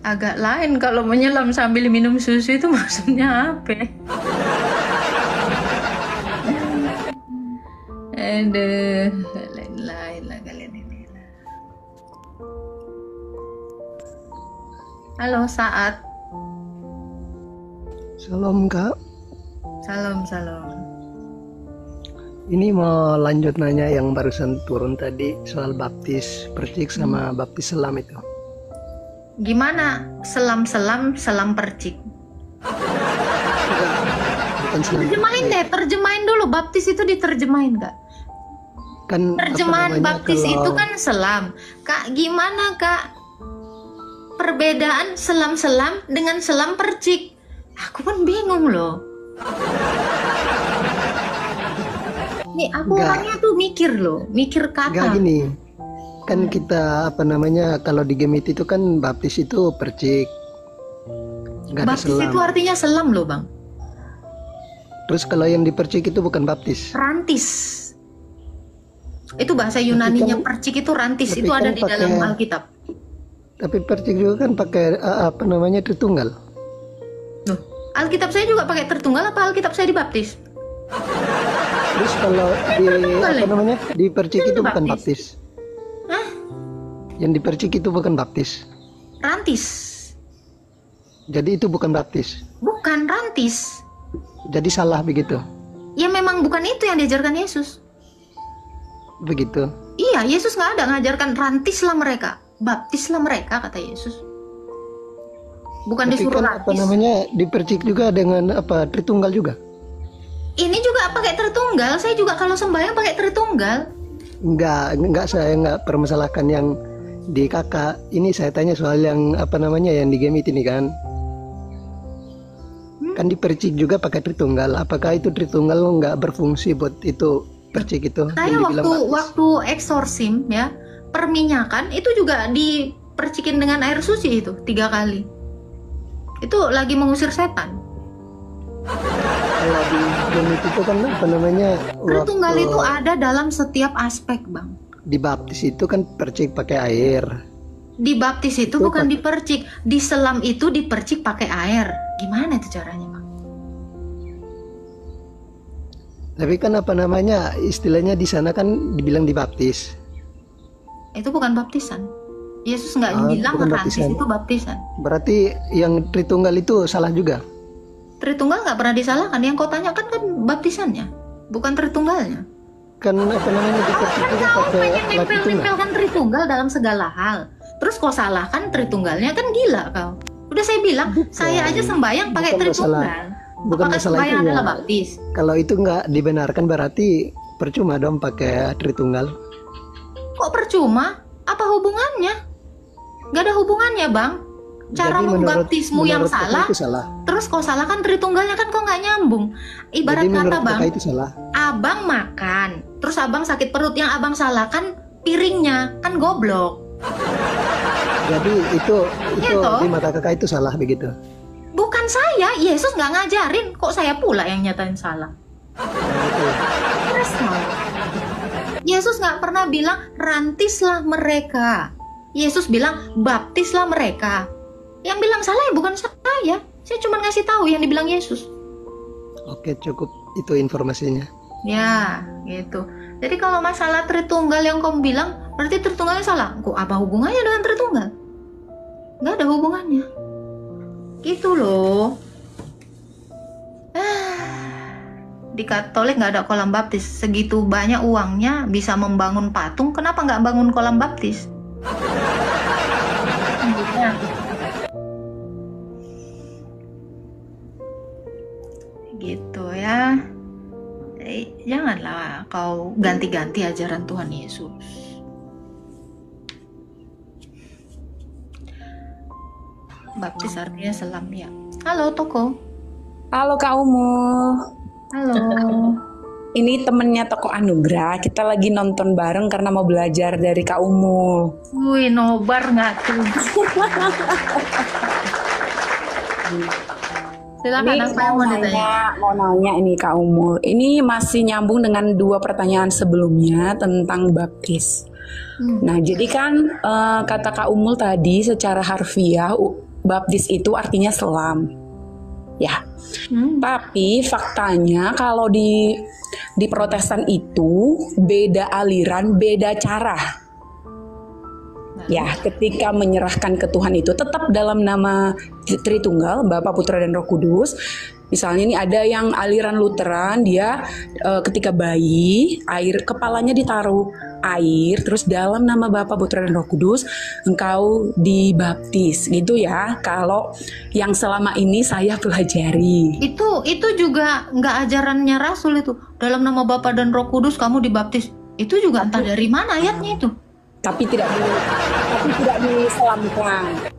Agak lain kalau menyelam sambil minum susu itu maksudnya apa? Aduh, lain lah kalian ini. Halo Saat. Salam Kak. Salam. Ini mau lanjut nanya yang barusan turun tadi soal baptis percik sama baptis selam itu. Gimana selam percik? Bukan selam. Terjemahin dulu, baptis itu diterjemahin Kak? Kan terjemahan baptis itu kan selam. Kak, gimana Kak perbedaan selam dengan selam percik? Aku kan bingung loh. Nih aku orangnya tuh mikir kata. Enggak gini. Kan kita kalau di Gemit itu kan baptis itu percik. Enggak ada baptis selam. Itu artinya selam loh Bang. Terus kalau yang dipercik itu bukan baptis. Rantis. Itu bahasa Yunaninya percik itu rantis. Itu ada di dalam Alkitab. Tapi percik juga kan pakai Tritunggal. Loh, Alkitab saya juga pakai Tritunggal apa Alkitab saya dibaptis? Terus kalau di percik itu bukan baptis. Hah? Yang dipercik itu bukan baptis. Rantis. Jadi itu bukan baptis. Bukan rantis. Jadi salah begitu. Ya memang bukan itu yang diajarkan Yesus. Begitu. Iya, Yesus nggak ada ngajarkan rantislah mereka, baptislah mereka kata Yesus. Bukan tapi disuruh kan rantis. Dipercik juga dengan Tritunggal juga. Ini juga pakai Tritunggal. Saya juga kalau sembahyang pakai Tritunggal. Enggak, saya enggak permasalahkan yang di kakak. Ini saya tanya soal yang yang di Gemit ini kan. Kan dipercik juga pakai Tritunggal. Apakah itu Tritunggal enggak berfungsi buat itu percik itu? Saya waktu eksorsim ya, perminyakan itu juga dipercikin dengan air suci itu 3 kali. Itu lagi mengusir setan. Kalau di Gemit itu kan Tritunggal itu ada dalam setiap aspek Bang. Di baptis itu kan percik pakai air. Di baptis itu bukan dipercik, di selam itu dipercik pakai air. Gimana itu caranya Bang? Tapi kan istilahnya di sana kan dibilang dibaptis. Itu bukan baptisan. Yesus nggak bilang rantis itu baptisan. Berarti yang Tritunggal itu salah juga. Tritunggal nggak pernah disalahkan. Yang kau tanyakan kan baptisannya, bukan Tritunggalnya. Kan dipercik juga pakai nempel-nempelkan Tritunggal dalam segala hal. Terus kau salahkan Tritunggalnya, kan gila kau. Udah saya bilang, saya aja sembahyang pakai Tritunggal. Bukan Apakah masalah sembahyang itunya. adalah baptis? Kalau itu nggak dibenarkan berarti percuma dong pakai Tritunggal. Kok percuma? Apa hubungannya? Gak ada hubungannya, Bang. Cara Jadi membaptismu yang menurut kakak salah, itu salah. terus kok salah kan Tritunggalnya kan kok nggak nyambung. Ibarat Jadi kata, menurut Bang, kakak itu salah. abang makan, terus abang sakit perut, yang abang salah kan piringnya, kan goblok. Jadi itu Gitu. di mata kakak itu salah begitu. Bukan saya, Yesus nggak ngajarin, kok saya pula yang nyatain salah. Terus salah. Yesus nggak pernah bilang rantislah mereka. Yesus bilang baptislah mereka. Yang bilang salah ya bukan saya cuma ngasih tahu yang dibilang Yesus. Oke, cukup itu informasinya. Ya, gitu. Jadi kalau masalah Tritunggal yang kamu bilang, berarti Tritunggalnya salah. Kok apa hubungannya dengan Tritunggal? Nggak ada hubungannya. Gitu loh. Di Katolik nggak ada kolam baptis. Segitu banyak uangnya bisa membangun patung, kenapa nggak bangun kolam baptis? Gitu ya. Janganlah kau ganti-ganti ajaran Tuhan Yesus. Baptis artinya selam ya. Halo Toko. Halo Kak Umu. Halo. Ini temennya Toko Anugrah. Kita lagi nonton bareng karena mau belajar dari Kak Umu. Wih, nobar nggak tuh? Silakan, Ini apa yang mau ditanya? Mau nanya ini Kak Umu. Ini masih nyambung dengan 2 pertanyaan sebelumnya tentang baptis. Nah, jadi kan kata Kak Umul tadi secara harfiah baptis itu artinya selam. Ya. Tapi faktanya kalau di Protestan itu beda aliran, beda cara. Ya, ketika menyerahkan ke Tuhan itu tetap dalam nama Tritunggal, Bapa, Putra, dan Roh Kudus. Misalnya ini ada yang aliran Lutheran, dia ketika bayi, air kepalanya ditaruh air, terus dalam nama Bapa, Putra, dan Roh Kudus engkau dibaptis, gitu ya. Kalau yang selama ini saya pelajari. Itu juga nggak ajarannya Rasul itu. Dalam nama Bapa dan Roh Kudus kamu dibaptis. Itu juga entah dari mana ayatnya itu. Tapi tidak diselamkan.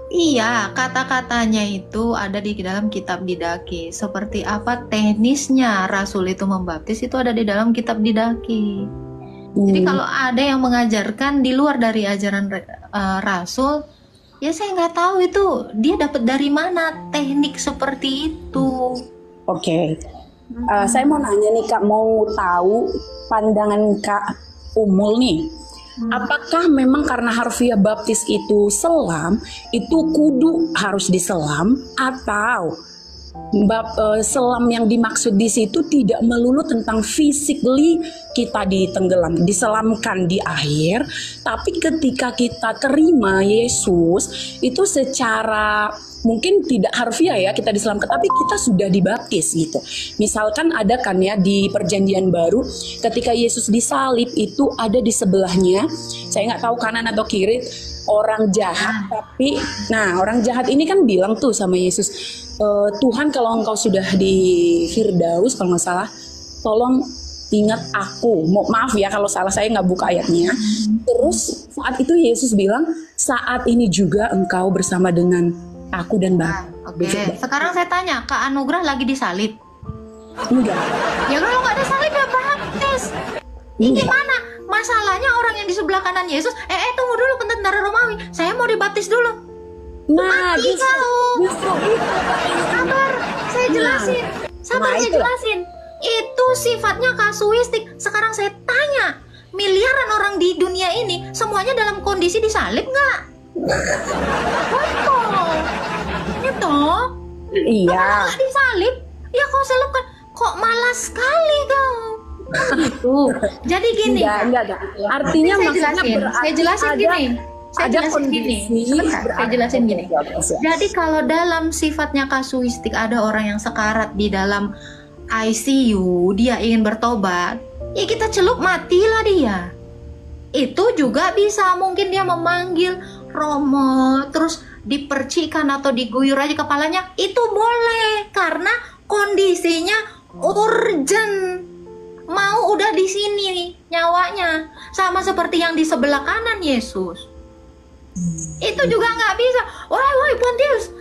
Iya, kata-katanya itu ada di dalam kitab Didaki. Seperti apa teknisnya Rasul itu membaptis itu ada di dalam kitab Didaki. Jadi kalau ada yang mengajarkan di luar dari ajaran Rasul, ya saya nggak tahu itu dia dapat dari mana teknik seperti itu. Oke. Saya mau nanya nih Kak, mau tahu pandangan Kak Umul nih. Apakah memang karena harfiah baptis itu selam, itu kudu harus diselam, atau selam yang dimaksud di situ tidak melulu tentang physically kita ditenggelam, diselamkan di air, tapi ketika kita terima Yesus itu secara mungkin tidak harfiah ya kita diselamkan, tapi kita sudah dibaptis gitu. Misalkan ada kan ya di Perjanjian Baru ketika Yesus disalib itu ada di sebelahnya, saya nggak tahu kanan atau kiri, orang jahat. Tapi nah orang jahat ini kan bilang tuh sama Yesus, Tuhan kalau engkau sudah di Firdaus kalau nggak salah, tolong ingat aku. Maaf ya kalau salah, saya nggak buka ayatnya. Terus saat itu Yesus bilang, saat ini juga engkau bersama dengan aku dan Bapa. Oke. Sekarang saya tanya, Kak Anugrah lagi disalib? Enggak. Ya kalau nggak disalib ya baptis. Ini gimana? Masalahnya orang yang di sebelah kanan Yesus, tunggu dulu tentara Romawi, saya mau dibaptis dulu. Nah, mati kau. Sabar, saya jelasin. Sabar, saya jelasin. Itu sifatnya kasuistik. Sekarang saya tanya, miliaran orang di dunia ini semuanya dalam kondisi disalib nggak? Betul. Itu. Iya. Kalau nggak disalib, ya kau selupkan. Kok malas sekali kau. Gitu. Jadi gini. Enggak. Artinya saya jelasin gini. Saya jelasin gini. Jadi kalau dalam sifatnya kasuistik ada orang yang sekarat di dalam ICU, dia ingin bertobat, ya kita celup matilah dia. Itu juga bisa, mungkin dia memanggil Romo, terus dipercikan atau diguyur aja kepalanya, itu boleh karena kondisinya urgent. Mau udah di sini nyawanya, sama seperti yang di sebelah kanan Yesus. Itu juga nggak bisa. Woi Pontius,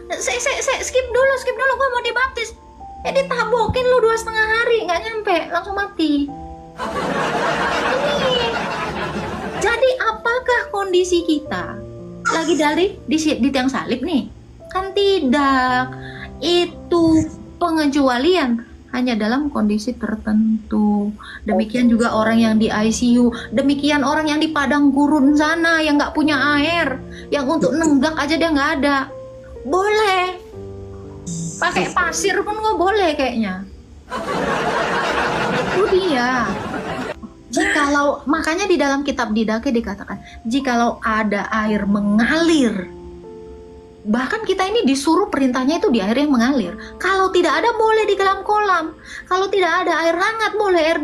skip dulu, gue mau dibaptis. Ditabokin lu 2,5 hari, nggak nyampe, langsung mati. Ini. Jadi apakah kondisi kita lagi di tiang salib nih? Kan tidak. Itu pengecualian hanya dalam kondisi tertentu. Demikian juga orang yang di ICU, demikian orang yang di padang gurun sana yang nggak punya air, yang untuk nenggak aja dia nggak ada. Boleh. Pakai pasir pun nggak boleh kayaknya. Itu dia. Jikalau, makanya di dalam kitab Didache dikatakan, jikalau ada air mengalir, bahkan kita ini disuruh perintahnya itu di air yang mengalir. Kalau tidak ada boleh di dalam kolam. Kalau tidak ada air hangat boleh, air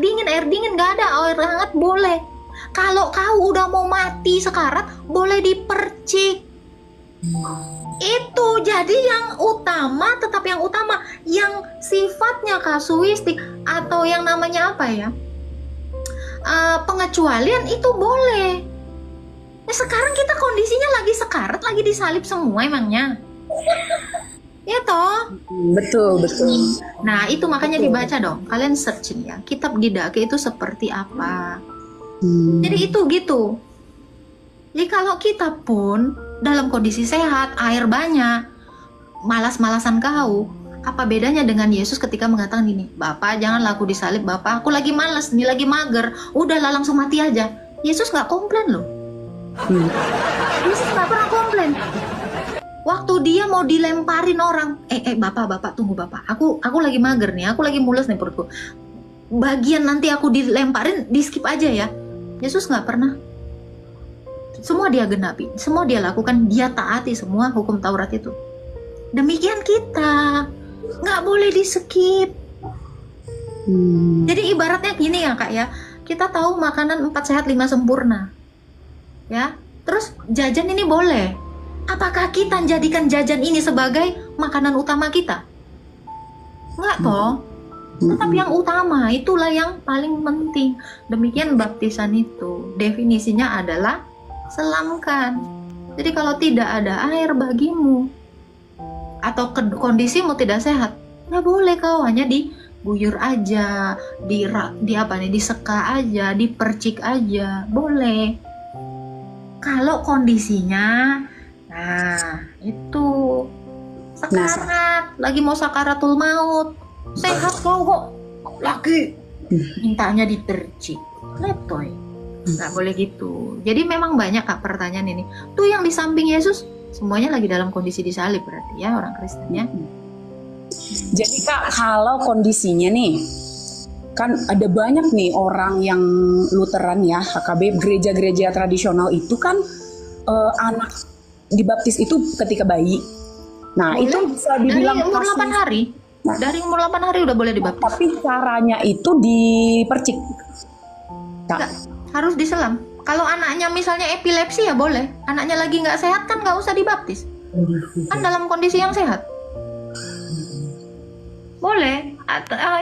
dingin nggak ada, air hangat boleh. Kalau kau udah mau mati sekarat boleh dipercik. Itu jadi yang utama, tetap yang utama, yang sifatnya kasuistik atau yang namanya apa ya? Pengecualian itu boleh. Sekarang kita kondisinya lagi sekarat, lagi disalib semua emangnya. Ya toh? Betul. Nah itu makanya dibaca dong. Kalian searching ya, kitab Didache itu seperti apa. Jadi itu gitu. Jadi kalau kita pun dalam kondisi sehat, air banyak, malas-malasan kau, apa bedanya dengan Yesus ketika mengatakan gini, Bapak jangan laku disalib Bapak, aku lagi malas, ini lagi mager, udahlah langsung mati aja. Yesus nggak komplain loh. Yesus nggak pernah komplain. Waktu dia mau dilemparin orang, Bapak tunggu Bapak, aku lagi mager nih, aku lagi mules nih perutku. Bagian nanti aku dilemparin, di skip aja ya. Yesus nggak pernah. Semua dia genapi, semua dia lakukan, dia taati semua hukum Taurat itu. Demikian kita, nggak boleh di skip. Jadi ibaratnya gini ya kak ya, kita tahu makanan 4 sehat 5 sempurna, ya. Terus jajan ini boleh. Apakah kita jadikan jajan ini sebagai makanan utama kita? Nggak toh. Tetap yang utama, itulah yang paling penting. Demikian baptisan itu, definisinya adalah selamkan. Jadi kalau tidak ada air bagimu atau kondisimu tidak sehat, nggak boleh kau hanya diguyur aja, diseka aja, dipercik aja, boleh. Kalau kondisinya, nah itu sekarat, lagi mau sakaratul maut, sehat kau kok lagi mintanya dipercik, letoy. Nggak boleh gitu. Jadi memang banyak kak pertanyaan ini. Tuh yang di samping Yesus semuanya lagi dalam kondisi disalib berarti ya orang Kristen ya. Jadi kak kalau kondisinya nih, kan ada banyak nih orang yang Lutheran ya, HKB, gereja-gereja tradisional itu kan anak dibaptis itu ketika bayi. Nah boleh, itu bisa dibilang dari umur 8 hari. Nah, dari umur 8 hari udah boleh dibaptis. Tapi caranya itu dipercik. Kak. Harus diselam. Kalau anaknya misalnya epilepsi ya boleh. Anaknya lagi nggak sehat kan nggak usah dibaptis. Kan dalam kondisi yang sehat. Boleh.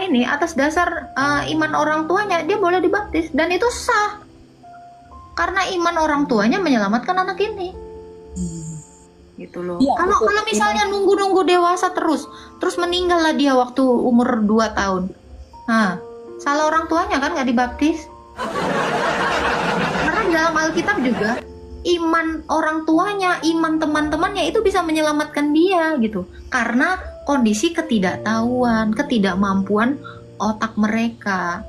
Ini atas dasar iman orang tuanya dia boleh dibaptis dan itu sah. Karena iman orang tuanya menyelamatkan anak ini. Gitu loh. Ya, kalau misalnya nunggu dewasa terus meninggal lah dia waktu umur 2 tahun. Nah, salah orang tuanya kan nggak dibaptis. Karena dalam Alkitab juga iman orang tuanya, iman teman-temannya itu bisa menyelamatkan dia gitu. Karena kondisi ketidaktahuan, ketidakmampuan otak mereka.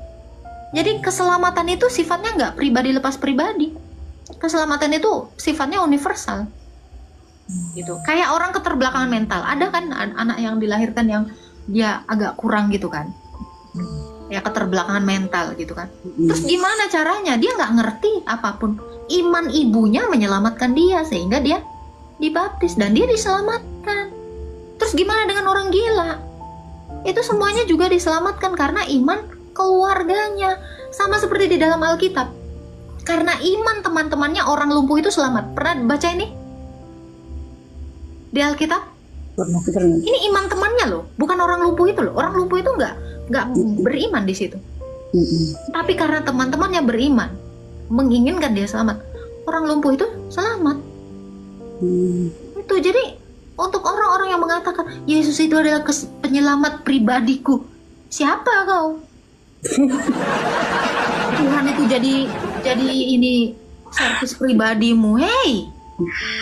Jadi keselamatan itu sifatnya nggak pribadi lepas pribadi. Keselamatan itu sifatnya universal. Gitu. Kayak orang keterbelakangan mental. Ada kan anak yang dilahirkan yang dia agak kurang gitu kan. Ya keterbelakangan mental gitu kan. Terus gimana caranya? Dia nggak ngerti apapun. Iman ibunya menyelamatkan dia sehingga dia dibaptis dan dia diselamatkan. Terus gimana dengan orang gila? Itu semuanya juga diselamatkan karena iman keluarganya. Sama seperti di dalam Alkitab. Karena iman teman-temannya orang lumpuh itu selamat. Pernah baca ini? di Alkitab. Ini iman temannya loh, bukan orang lumpuh itu loh. Orang lumpuh itu nggak beriman di situ. Tapi karena teman-temannya beriman, menginginkan dia selamat, orang lumpuh itu selamat. Itu jadi untuk orang-orang yang mengatakan Yesus itu adalah penyelamat pribadiku, siapa kau? Tuhan itu jadi ini servis pribadimu, hey,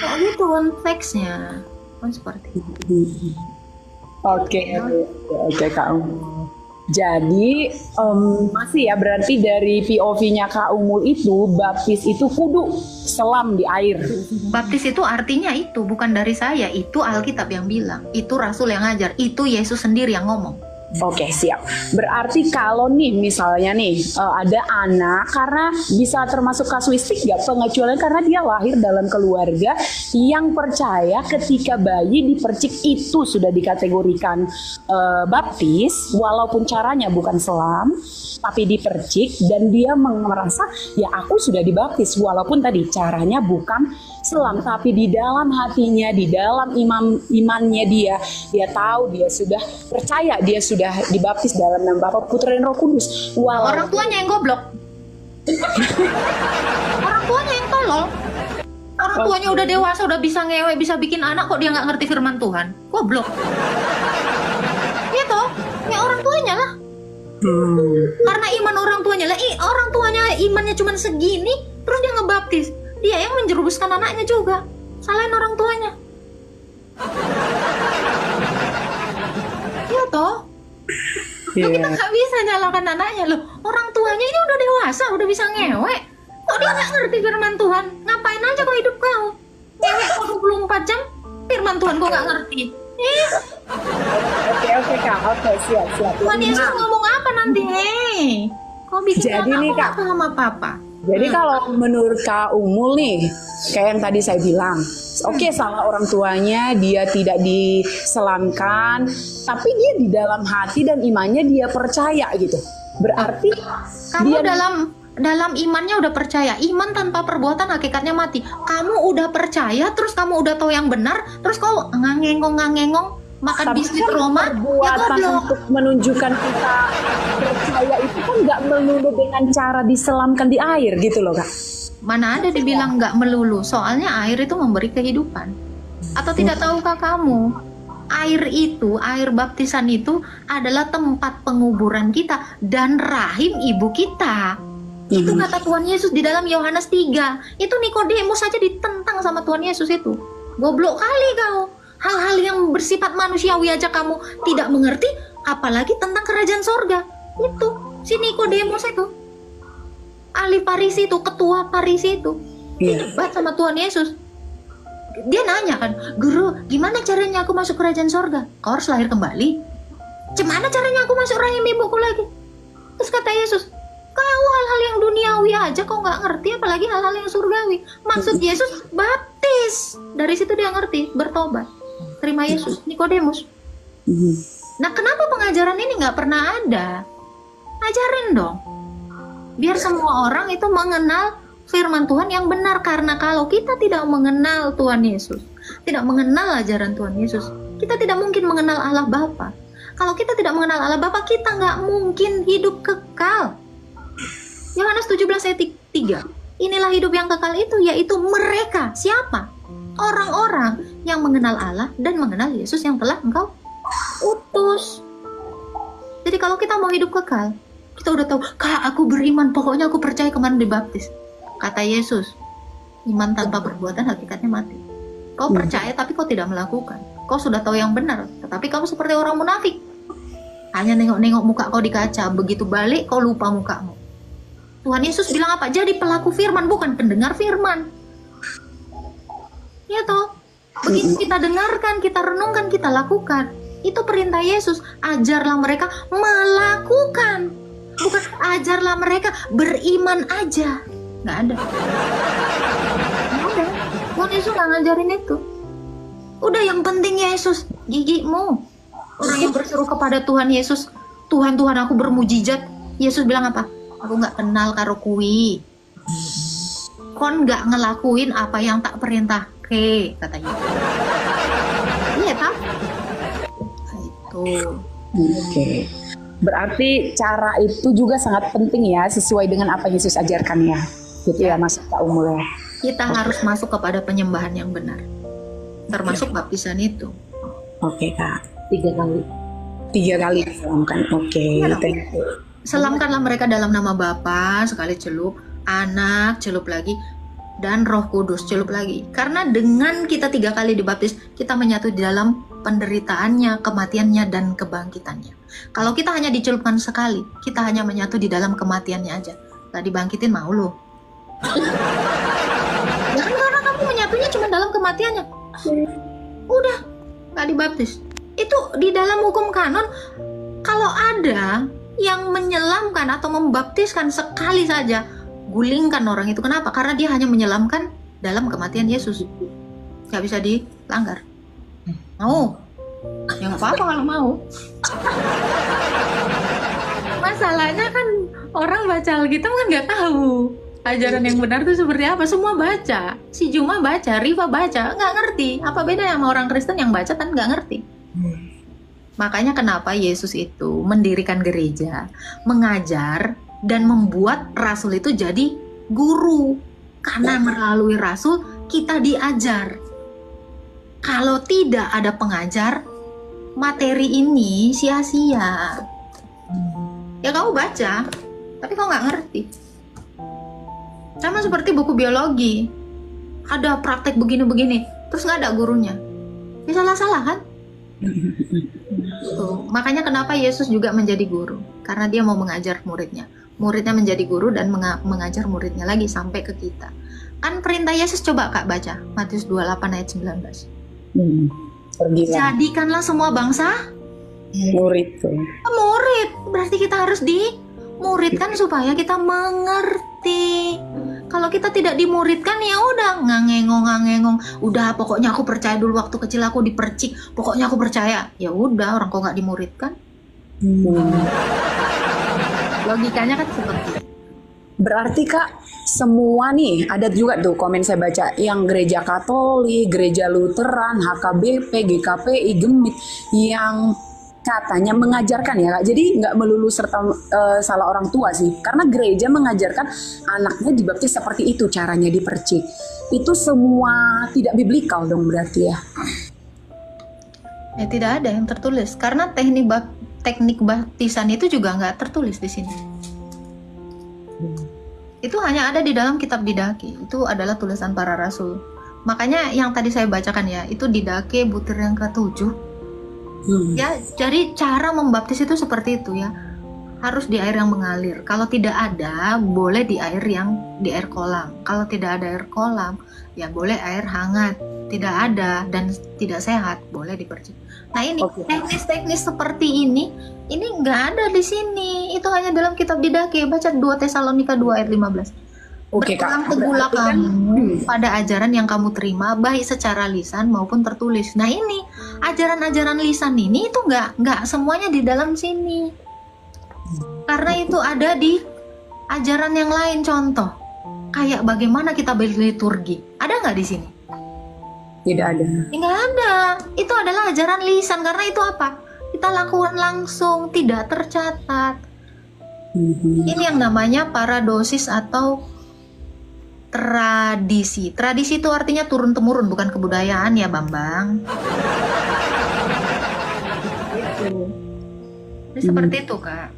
kok gitu konteksnya, kan seperti itu. Oke, Kak Umul. Jadi masih ya, berarti dari POV-nya Kak Umul itu baptis itu kudu selam di air. Baptis itu artinya itu bukan dari saya, itu Alkitab yang bilang, itu Rasul yang ngajar, itu Yesus sendiri yang ngomong. Oke, siap. Berarti kalau nih misalnya nih ada anak, karena bisa termasuk kasuistik gak pengecualian karena dia lahir dalam keluarga yang percaya ketika bayi dipercik itu sudah dikategorikan baptis, walaupun caranya bukan selam tapi dipercik, dan dia merasa ya aku sudah dibaptis walaupun tadi caranya bukan selam, tapi di dalam hatinya, di dalam imannya dia tahu dia sudah percaya, dia sudah dibaptis dalam nama Bapa, Putra dan Roh Kudus. Orang tuanya yang goblok. Orang tuanya yang tolol. Orang tuanya udah dewasa, udah bisa ngewe, bisa bikin anak, kok dia nggak ngerti firman Tuhan. Goblok. Ya toh, ya orang tuanya lah. Karena iman orang tuanya lah, orang tuanya imannya cuma segini, terus dia ngebaptis. Dia yang menjerumuskan anaknya juga. Salahin orang tuanya. Ya toh. Loh, kita nggak bisa nyalakan anaknya loh. Orang tuanya ini udah dewasa, udah bisa ngewe. Kok dia nggak ngerti firman Tuhan? Ngapain aja kok hidup kau? Ngewe kok 24 jam? Firman Tuhan kok nggak ngerti? Oke Kak, oke siap. Tuhan Yesus ngomong apa nanti? Kok bikin jadi nih Kak, paham apa-apa? Jadi kalau menurut Kak Umul nih, kayak yang tadi saya bilang, oke, salah orang tuanya, dia tidak diselamkan, tapi dia di dalam hati dan imannya dia percaya gitu. Berarti kamu dia dalam imannya udah percaya. Iman tanpa perbuatan hakikatnya mati. Kamu udah percaya, terus kamu udah tahu yang benar, terus kau ngangengong makan biskuit Roma, perbuatan untuk menunjukkan kita percaya itu kan nggak melulu dengan cara diselamkan di air gitu loh Kak. Mana ada dibilang nggak melulu, soalnya air itu memberi kehidupan. Atau tidak tahukah kamu, air baptisan itu adalah tempat penguburan kita dan rahim ibu kita. Itu kata Tuhan Yesus di dalam Yohanes 3. Itu Nikodemus saja ditentang sama Tuhan Yesus itu. Goblok kali kau. Hal-hal yang bersifat manusiawi aja kamu tidak mengerti, apalagi tentang kerajaan sorga. Itu si Nikodemus itu, ahli Farisi itu, ketua Farisi itu, debat sama Tuhan Yesus. Dia nanya kan, guru, gimana caranya aku masuk kerajaan sorga? Kau harus lahir kembali. Gimana caranya aku masuk rahim ibuku lagi? Terus kata Yesus, kau hal-hal yang duniawi aja kau nggak ngerti, apalagi hal-hal yang surgawi. Maksud Yesus baptis. Dari situ dia ngerti, bertobat, terima Yesus. Nikodemus. Nah, kenapa pengajaran ini nggak pernah ada? Ajarin dong, biar semua orang itu mengenal firman Tuhan yang benar. Karena kalau kita tidak mengenal Tuhan Yesus, tidak mengenal ajaran Tuhan Yesus, kita tidak mungkin mengenal Allah Bapa. Kalau kita tidak mengenal Allah Bapa, kita nggak mungkin hidup kekal. Yohanes 17 ayat 3. Inilah hidup yang kekal itu, yaitu mereka. Siapa? Orang-orang yang mengenal Allah dan mengenal Yesus yang telah engkau utus. Jadi kalau kita mau hidup kekal, kita udah tahu, Kak, aku beriman, pokoknya aku percaya kemarin dibaptis. Kata Yesus, iman tanpa perbuatan hakikatnya mati. Kau percaya tapi kau tidak melakukan. Kau sudah tahu yang benar, tetapi kamu seperti orang munafik. Hanya nengok-nengok muka kau di kaca, begitu balik kau lupa mukamu. Tuhan Yesus bilang apa? Jadi pelaku firman, bukan pendengar firman. Ya toh? Begitu kita dengarkan, kita renungkan, kita lakukan. Itu perintah Yesus. Ajarlah mereka melakukan. Bukan ajarlah mereka beriman aja. Nggak ada. Nggak ada. Tuhan Yesus nggak ngajarin itu. Udah, yang penting Yesus, gigimu. Orang yang berseru kepada Tuhan Yesus, Tuhan, Tuhan aku bermujizat. Yesus bilang apa? Aku nggak kenal karo kui. Kon nggak ngelakuin apa yang tak perintah ke, katanya. Betul. Oke. Berarti cara itu juga sangat penting ya, sesuai dengan apa yang Yesus ajarkan ya. Gitu ya, masuk Kak Umul ya. Kita harus masuk kepada penyembahan yang benar. Termasuk baptisan itu. Oke Kak. 3 kali. 3 kali diselamkan. Oke. Iya, Thank you. Selamkanlah mereka dalam nama Bapa, sekali celup, Anak, celup lagi, dan Roh Kudus, celup lagi. Karena dengan kita 3 kali dibaptis, kita menyatu di dalam penderitaannya, kematiannya, dan kebangkitannya. Kalau kita hanya dicelupkan sekali, kita hanya menyatu di dalam kematiannya aja. Gak dibangkitin mau lo. Ya kan karena kamu menyatunya cuma dalam kematiannya. Udah, gak dibaptis. Itu di dalam hukum kanon, kalau ada yang menyelamkan atau membaptiskan sekali saja, gulingkan orang itu. Kenapa? Karena dia hanya menyelamkan dalam kematian Yesus. Gak bisa dilanggar. Mau? Ya nggak apa-apa kalau mau. Masalahnya kan orang baca Alkitab kan nggak tahu ajaran yang benar itu seperti apa. Semua baca, si Juma baca, Riva baca, nggak ngerti. Apa beda sama orang Kristen yang baca kan nggak ngerti. Makanya kenapa Yesus itu mendirikan gereja, mengajar, dan membuat rasul itu jadi guru. Karena melalui rasul kita diajar. Kalau tidak ada pengajar, materi ini sia-sia. Ya kamu baca, tapi kamu nggak ngerti. Sama seperti buku biologi, ada praktek begini-begini, terus nggak ada gurunya. Ya salah-salah kan? Tuh. Makanya kenapa Yesus juga menjadi guru, karena dia mau mengajar muridnya. Muridnya menjadi guru dan mengajar muridnya lagi sampai ke kita. Kan perintah Yesus, coba Kak baca Matius 28 ayat 19. Jadikanlah semua bangsa murid tuh. Murid, berarti kita harus dimuridkan supaya kita mengerti. Kalau kita tidak dimuridkan ya udah ngangengong. Udah pokoknya aku percaya dulu waktu kecil aku dipercik. Pokoknya aku percaya. Ya udah, orang kok nggak dimuridkan. Logikanya kan seperti itu. Berarti Kak, semua nih ada juga tuh komen saya baca yang gereja Katolik, gereja Lutheran, HKBP, GKPI, Gemit yang katanya mengajarkan ya Kak. Jadi nggak melulu serta salah orang tua sih, karena gereja mengajarkan anaknya dibaptis seperti itu caranya dipercik. Itu semua tidak biblikal dong berarti ya? Ya tidak ada yang tertulis karena teknik baptisan itu juga nggak tertulis di sini. Itu hanya ada di dalam kitab Didake. Itu adalah tulisan para rasul. Makanya yang tadi saya bacakan ya, itu Didake butir yang ke-7. Ya, jadi cara membaptis itu seperti itu ya. Harus di air yang mengalir. Kalau tidak ada, boleh di air kolam. Kalau tidak ada air kolam, ya boleh air hangat. Tidak ada dan tidak sehat, boleh dipercik. Nah ini teknis-teknis seperti ini nggak ada di sini. Itu hanya dalam kitab Didake. Baca 2 Tesalonika 2 ayat 15. Berpegang teguhlah kamu pada ajaran yang kamu terima, baik secara lisan maupun tertulis. Nah ini ajaran-ajaran lisan ini itu nggak semuanya di dalam sini. Karena itu ada di ajaran yang lain. Contoh, kayak bagaimana kita berliturgi. Ada nggak di sini? Tidak ada. Nggak ada. Itu adalah ajaran lisan. Karena itu apa? Kita lakukan langsung, tidak tercatat. Ini yang namanya paradosis atau tradisi. Tradisi itu artinya turun-temurun, bukan kebudayaan ya Bambang. Ini seperti itu Kak.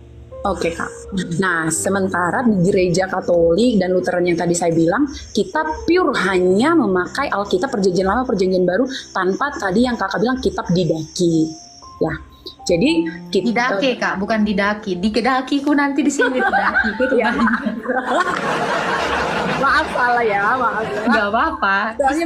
Oke Kak. Nah, sementara di gereja Katolik dan Lutheran yang tadi saya bilang, kita pure hanya memakai Alkitab Perjanjian Lama, Perjanjian Baru tanpa tadi yang Kakak bilang kitab Didake. Ya. Jadi Didake Kak, bukan Didaki. Di kedakiku nanti di sini Didakiku itu ya, maaf salah ya, maaf. Gak apa-apa. Soalnya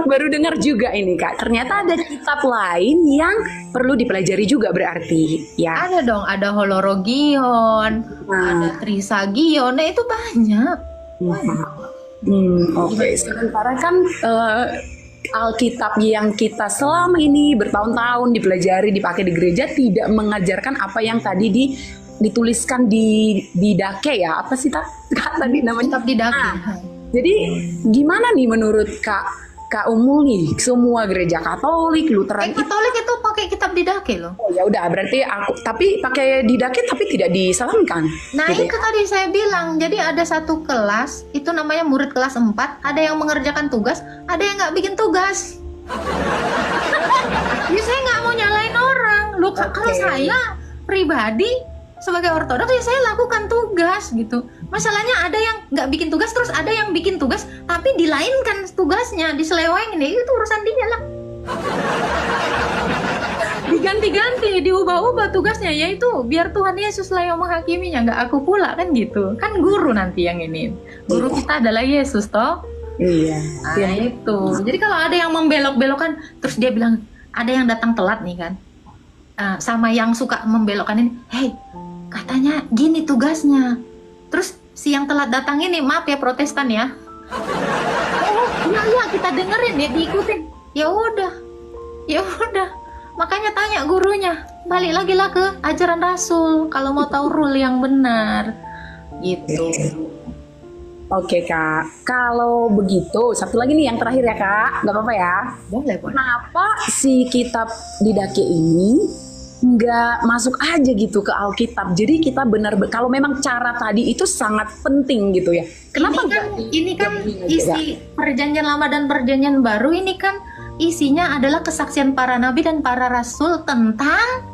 baru dengar juga ini Kak. Ternyata ada kitab lain yang perlu dipelajari juga berarti ya. Ada dong, ada Holorogion, ada Trisagion, nah itu banyak. Oke. Sementara kan Alkitab yang kita selama ini bertahun-tahun dipelajari, dipakai di gereja tidak mengajarkan apa yang tadi dituliskan di Didake ya. Apa sih Kak tadi namanya? Kitab Didake. Jadi gimana nih menurut Kak Kak Umul nih, semua gereja Katolik, Lutheran Katolik itu pakai kitab Didache loh. Oh ya udah, berarti tapi pakai Didache tapi tidak disalamkan. Nah gitu itu tadi saya bilang, jadi ada satu kelas, itu namanya murid kelas 4, ada yang mengerjakan tugas, ada yang nggak bikin tugas. Ya saya nggak mau nyalain orang. Loh, kalau saya pribadi sebagai ortodoks ya saya lakukan tugas gitu. Masalahnya ada yang nggak bikin tugas, terus ada yang bikin tugas tapi dilainkan tugasnya, diselewengin, ya itu urusan dia lah. Diganti-ganti, diubah-ubah tugasnya, yaitu biar Tuhan Yesus lah yang menghakiminya, nggak aku pula kan gitu. Kan guru nanti yang ini. Guru kita adalah Yesus toh. Iya. Nah itu. Jadi kalau ada yang membelok-belokkan, terus dia bilang ada yang datang telat nih kan, sama yang suka membelokkan ini, hey katanya gini tugasnya. Terus si yang telat datang ini, maaf ya Protestan ya. Oh iya kita dengerin ya, diikutin. Ya udah. Makanya tanya gurunya, balik lagi lah ke ajaran Rasul kalau mau tahu rule yang benar. Gitu. Oke Kak, kalau begitu satu lagi nih yang terakhir ya Kak, nggak apa-apa ya? Boleh. Kenapa si kitab Didache ini nggak masuk aja gitu ke Alkitab? Jadi kita kalau memang cara tadi itu sangat penting gitu ya. Kenapa ini kan isi Perjanjian Lama dan Perjanjian Baru ini kan isinya adalah kesaksian para nabi dan para rasul tentang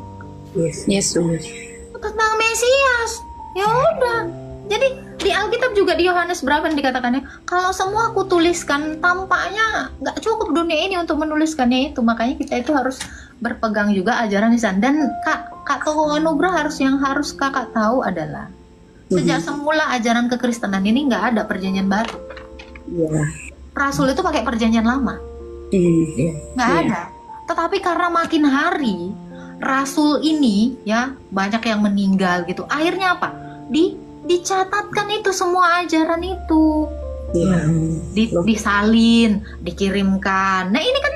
Yesus, tentang Mesias. Ya udah. Jadi di Alkitab juga di Yohanes berapa dikatakannya, kalau semua aku tuliskan tampaknya nggak cukup dunia ini untuk menuliskannya itu. Makanya kita itu harus berpegang juga ajaran lisan. Dan Kak Tokoh Anugrah yang harus kakak tahu adalah sejak semula ajaran kekristenan ini nggak ada perjanjian baru. Rasul itu pakai perjanjian lama, nggak ada. Tetapi karena makin hari Rasul ini ya banyak yang meninggal gitu, akhirnya apa? Dicatatkan itu semua ajaran itu, disalin, dikirimkan. Nah ini kan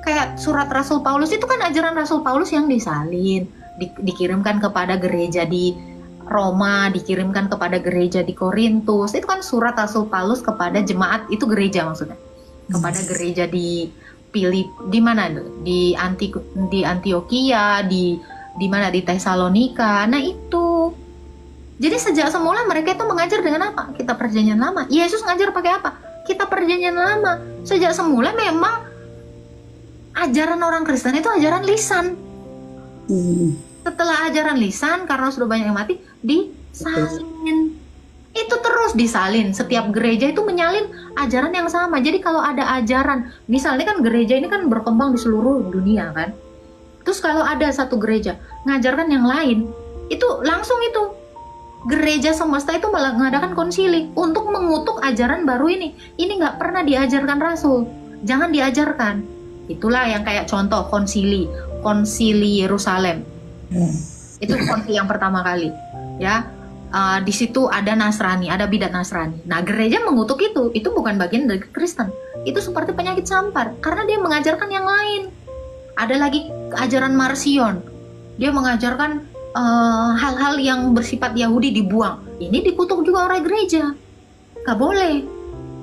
kayak surat Rasul Paulus itu kan ajaran Rasul Paulus yang disalin, dikirimkan kepada gereja di Roma, dikirimkan kepada gereja di Korintus. Itu kan surat Rasul Paulus kepada jemaat, itu gereja maksudnya, kepada gereja di di mana? Di Antioquia, di mana? Di Tesalonika. Nah itu. Jadi sejak semula mereka itu mengajar dengan apa? Kitab Perjanjian Lama. Yesus ngajar pakai apa? Kitab Perjanjian Lama. Sejak semula memang ajaran orang Kristen itu ajaran lisan. Setelah ajaran lisan, karena sudah banyak yang mati, disalin. Itu terus disalin. Setiap gereja itu menyalin ajaran yang sama. Jadi kalau ada ajaran, misalnya kan gereja ini kan berkembang di seluruh dunia kan. Terus kalau ada satu gereja ngajarkan yang lain, itu langsung itu gereja semesta itu mengadakan konsili untuk mengutuk ajaran baru ini. Ini nggak pernah diajarkan Rasul. Jangan diajarkan. Itulah yang kayak contoh konsili Yerusalem. Itu konsili yang pertama kali. Ya, di situ ada Nasrani, ada bidat Nasrani. Nah, gereja mengutuk itu bukan bagian dari Kristen. Itu seperti penyakit sampar karena dia mengajarkan yang lain. Ada lagi ajaran Marsion. Dia mengajarkan hal-hal yang bersifat Yahudi dibuang. Ini dikutuk juga oleh gereja. Gak boleh.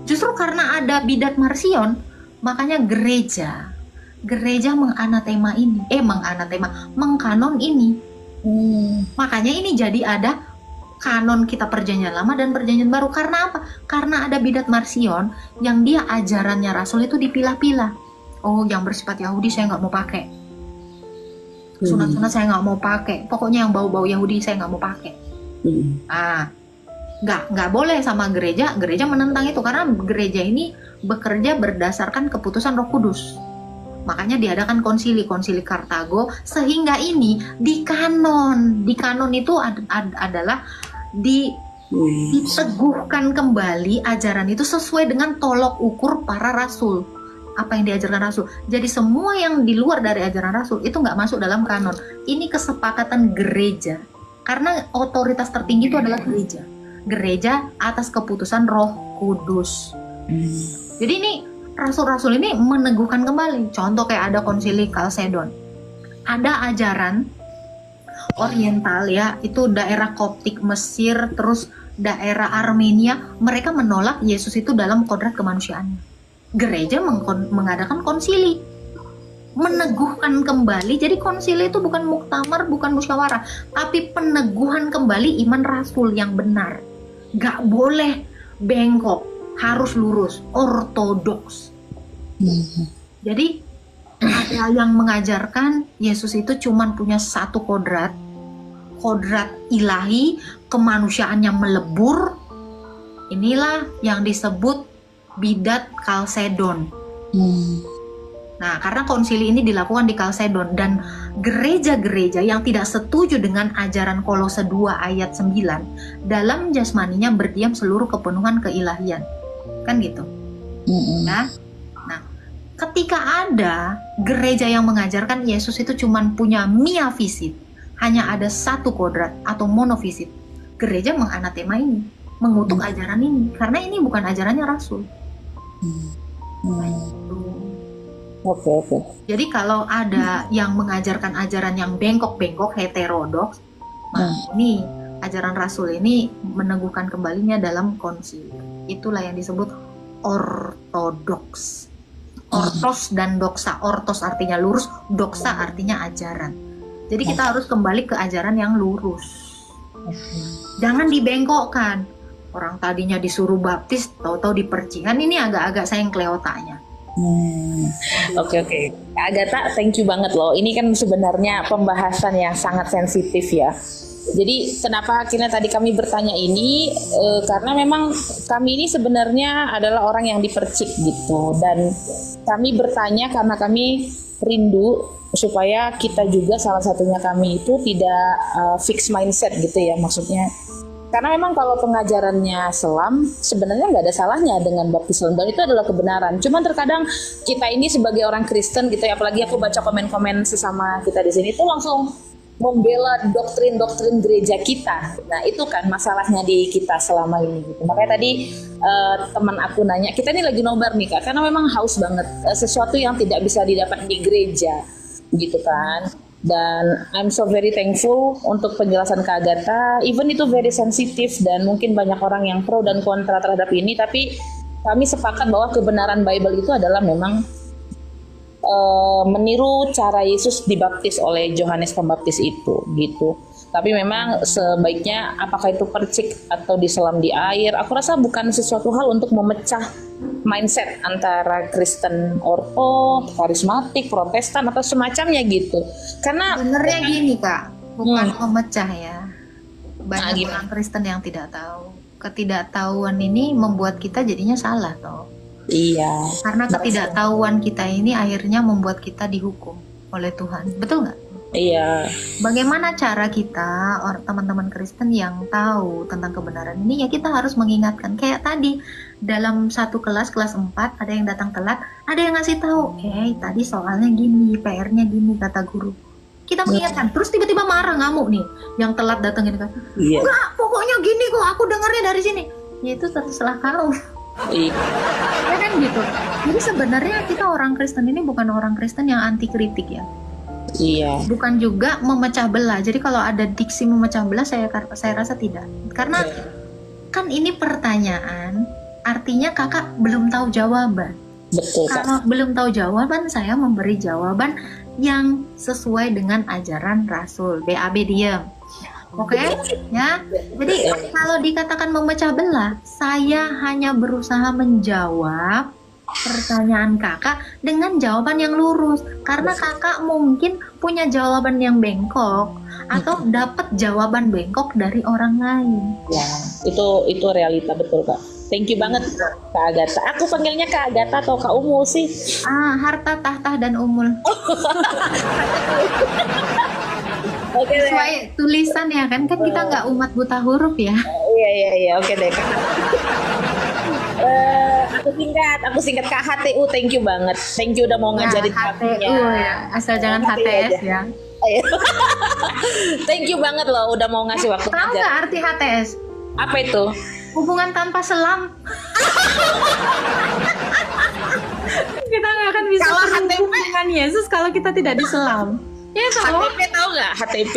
Justru karena ada bidat Marsion, makanya gereja menganatema ini. Mengkanon ini. Makanya ini jadi ada kanon Kitab Perjanjian Lama dan Perjanjian Baru. Karena apa? Karena ada bidat Marsion yang dia ajarannya Rasul itu dipilah-pilah. Oh, yang bersifat Yahudi saya nggak mau pakai. Sunat-sunat saya nggak mau pakai. Pokoknya yang bau-bau Yahudi saya nggak mau pakai. Nggak boleh sama gereja. Gereja menentang itu karena gereja ini bekerja berdasarkan keputusan Roh Kudus. Makanya diadakan konsili Kartago sehingga ini di kanon itu adalah diteguhkan kembali ajaran itu sesuai dengan tolok ukur para rasul. Apa yang diajarkan Rasul. Jadi semua yang di luar dari ajaran Rasul itu nggak masuk dalam kanon. Ini kesepakatan gereja. Karena otoritas tertinggi itu adalah gereja. Gereja atas keputusan Roh Kudus. Jadi ini Rasul-Rasul ini meneguhkan kembali. Contoh kayak ada konsili Kalsedon. Ada ajaran Oriental ya, itu daerah Koptik Mesir, terus daerah Armenia. Mereka menolak Yesus itu dalam kodrat kemanusiaannya. gereja mengadakan konsili, meneguhkan kembali. Jadi konsili itu bukan muktamar, bukan musyawarah, tapi peneguhan kembali iman rasul yang benar. Gak boleh bengkok, harus lurus, ortodoks. Jadi ada yang mengajarkan Yesus itu cuman punya satu kodrat ilahi, kemanusiaan yang melebur. Inilah yang disebut bidat Kalsedon. Nah, karena konsili ini dilakukan di Kalsedon, dan gereja-gereja yang tidak setuju dengan ajaran Kolose 2 ayat 9, dalam jasmaninya berdiam seluruh kepenuhan keilahian. Kan gitu. Nah, ketika ada gereja yang mengajarkan Yesus itu cuman punya miafisit, hanya ada satu kodrat atau monofisit, gereja menganatema ini, mengutuk ajaran ini, karena ini bukan ajarannya rasul. Oke. Jadi kalau ada yang mengajarkan ajaran yang bengkok-bengkok, heterodoks, ini ajaran rasul ini meneguhkan kembalinya dalam konsili. Itulah yang disebut ortodoks. Ortos dan doksa. Ortos artinya lurus, doksa artinya ajaran. Jadi kita harus kembali ke ajaran yang lurus. Jangan dibengkokkan. Orang tadinya disuruh baptis, tahu-tahu dipercikan. Ini agak-agak sayang kleotanya. Oke. Agatha, thank you banget loh. Ini kan sebenarnya pembahasan yang sangat sensitif ya. Jadi kenapa akhirnya tadi kami bertanya ini, karena memang kami ini sebenarnya adalah orang yang dipercik gitu, dan kami bertanya karena kami rindu supaya kita juga, salah satunya kami itu tidak fixed mindset gitu ya, maksudnya. Karena memang kalau pengajarannya selam sebenarnya nggak ada salahnya dengan baptisan, dan itu adalah kebenaran. Cuman terkadang kita ini sebagai orang Kristen gitu ya, apalagi aku baca komen-komen sesama kita di sini itu langsung membela doktrin-doktrin gereja kita. Nah itu kan masalahnya di kita selama ini gitu. Makanya tadi teman aku nanya, kita ini lagi nobar nih Kak, karena memang haus banget sesuatu yang tidak bisa didapat di gereja gitu kan. Dan I'm so very thankful untuk penjelasan Kak Agatha. Even itu very sensitif dan mungkin banyak orang yang pro dan kontra terhadap ini, tapi kami sepakat bahwa kebenaran Bible itu adalah memang meniru cara Yesus dibaptis oleh Yohanes Pembaptis itu gitu. Tapi memang sebaiknya apakah itu percik atau diselam di air, aku rasa bukan sesuatu hal untuk memecah mindset antara Kristen orto, karismatik, Protestan atau semacamnya gitu. Karena sebenarnya gini Kak, bukan memecah ya. Banyak orang Kristen yang tidak tahu. Ketidaktahuan ini membuat kita jadinya salah toh. Iya. Karena ketidaktahuan kita ini akhirnya membuat kita dihukum oleh Tuhan. Betul nggak? Iya. Bagaimana cara kita, teman-teman Kristen yang tahu tentang kebenaran ini, ya kita harus mengingatkan. Kayak tadi, dalam satu kelas 4, ada yang datang telat, ada yang ngasih tahu, tadi soalnya gini, PR-nya gini, kata guru. Kita mengingatkan, terus tiba-tiba marah, ngamuk nih, yang telat datengin kan. Enggak, pokoknya gini kok, aku dengarnya dari sini. Ya itu terserah kau. Iya. Ya kan gitu. Jadi sebenarnya kita orang Kristen ini bukan orang Kristen yang anti kritik ya. Iya. Bukan juga memecah belah. Jadi kalau ada diksi memecah belah, saya rasa tidak. Karena kan ini pertanyaan, artinya kakak belum tahu jawaban. Betul. Kalau belum tahu jawaban, saya memberi jawaban yang sesuai dengan ajaran Rasul. BAB diam. Oke, ya. Jadi kalau dikatakan memecah belah, saya hanya berusaha menjawab pertanyaan kakak dengan jawaban yang lurus. Karena kakak mungkin punya jawaban yang bengkok atau dapat jawaban bengkok dari orang lain. Ya, itu realita betul Kak. Thank you banget Kak Agatha. Aku panggilnya Kak Agatha atau Kak Umul sih? Harta, tahta, dan umul. Oke, sesuai tulisan ya kan kita nggak umat buta huruf ya. Iya, oke deh Kak. Aku singkat Kak HTU. Thank you banget. Thank you udah mau ngajarin HTU ya. Asal jangan HTS ya. Thank you banget loh udah mau ngasih waktu. Tahu nggak arti HTS? Apa itu? Hubungan tanpa selam. Kita nggak akan bisa menghubungkan Yesus kalau kita tidak diselam. Ya, HTP tahu nggak HTP?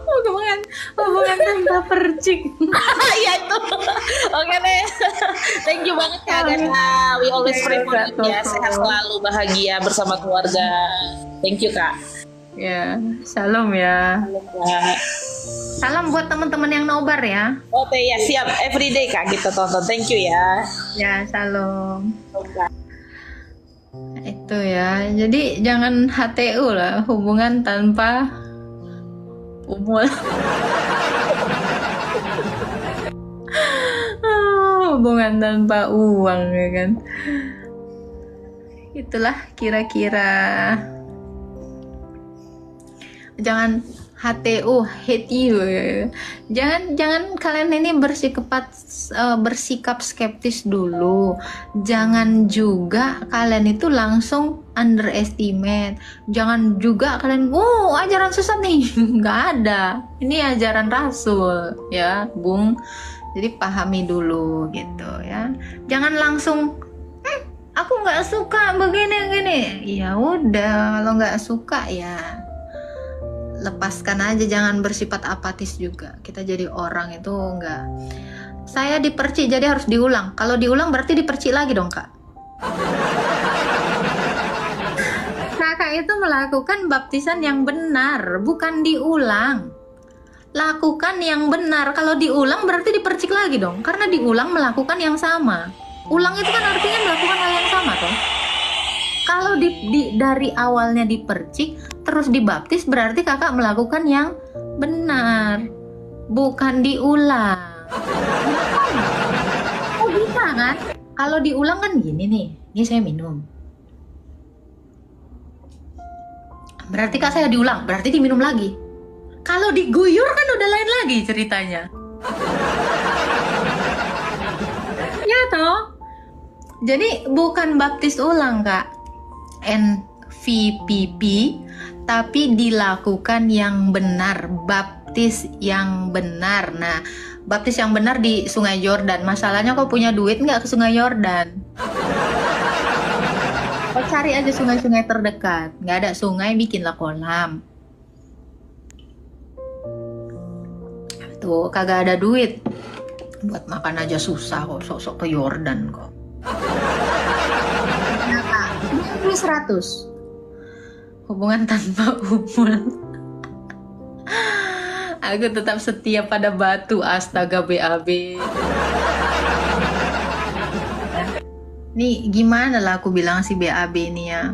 Hubungan hubungan tanpa percik. Iya itu. Oke deh. Thank you banget Kak Agatha. We always pray for you ya. Sehat selalu, bahagia bersama keluarga. Thank you Kak. Ya, shalom ya. Salam buat teman-teman yang nobar ya. Oke ya, siap. Everyday Kak kita tonton. Thank you ya. Ya, shalom. Itu ya. Jadi jangan HTU lah, hubungan tanpa umul. Hubungan tanpa uang ya kan. Itulah kira-kira. Jangan HTU, hate you. Jangan kalian ini bersikap skeptis dulu. Jangan juga kalian itu langsung underestimate. Jangan juga kalian, ajaran sesat nih. Nggak ada. Ini ajaran Rasul, ya, Bung. Jadi pahami dulu gitu ya. Jangan langsung, aku nggak suka begini. Ya udah, kalau nggak suka ya lepaskan aja, jangan bersifat apatis juga. Kita jadi orang itu enggak. Saya dipercik jadi harus diulang. Kalau diulang berarti dipercik lagi dong, Kak. Kakak itu melakukan baptisan yang benar, bukan diulang. Lakukan yang benar. Kalau diulang berarti dipercik lagi dong. Karena diulang melakukan yang sama. Ulang itu kan artinya melakukan hal yang sama toh. Kalau dari awalnya dipercik terus dibaptis berarti kakak melakukan yang benar, bukan diulang. Oh bisa kan? Kalau diulang kan gini nih, ini saya minum. Berarti kak saya diulang, berarti diminum lagi. Kalau diguyur kan udah lain lagi ceritanya. Ya toh? Jadi bukan baptis ulang kak. NVPP, tapi dilakukan yang benar, baptis yang benar. Nah, baptis yang benar di Sungai Yordan. Masalahnya kau punya duit nggak ke Sungai Yordan? Kau cari aja sungai-sungai terdekat. Nggak ada sungai, bikinlah kolam. Tuh, kagak ada duit. Buat makan aja susah kok, sok-sok ke Yordan kok. 100 hubungan tanpa umul. Aku tetap setia pada batu. Astaga BAB. Nih gimana lah aku bilang si BAB ini ya.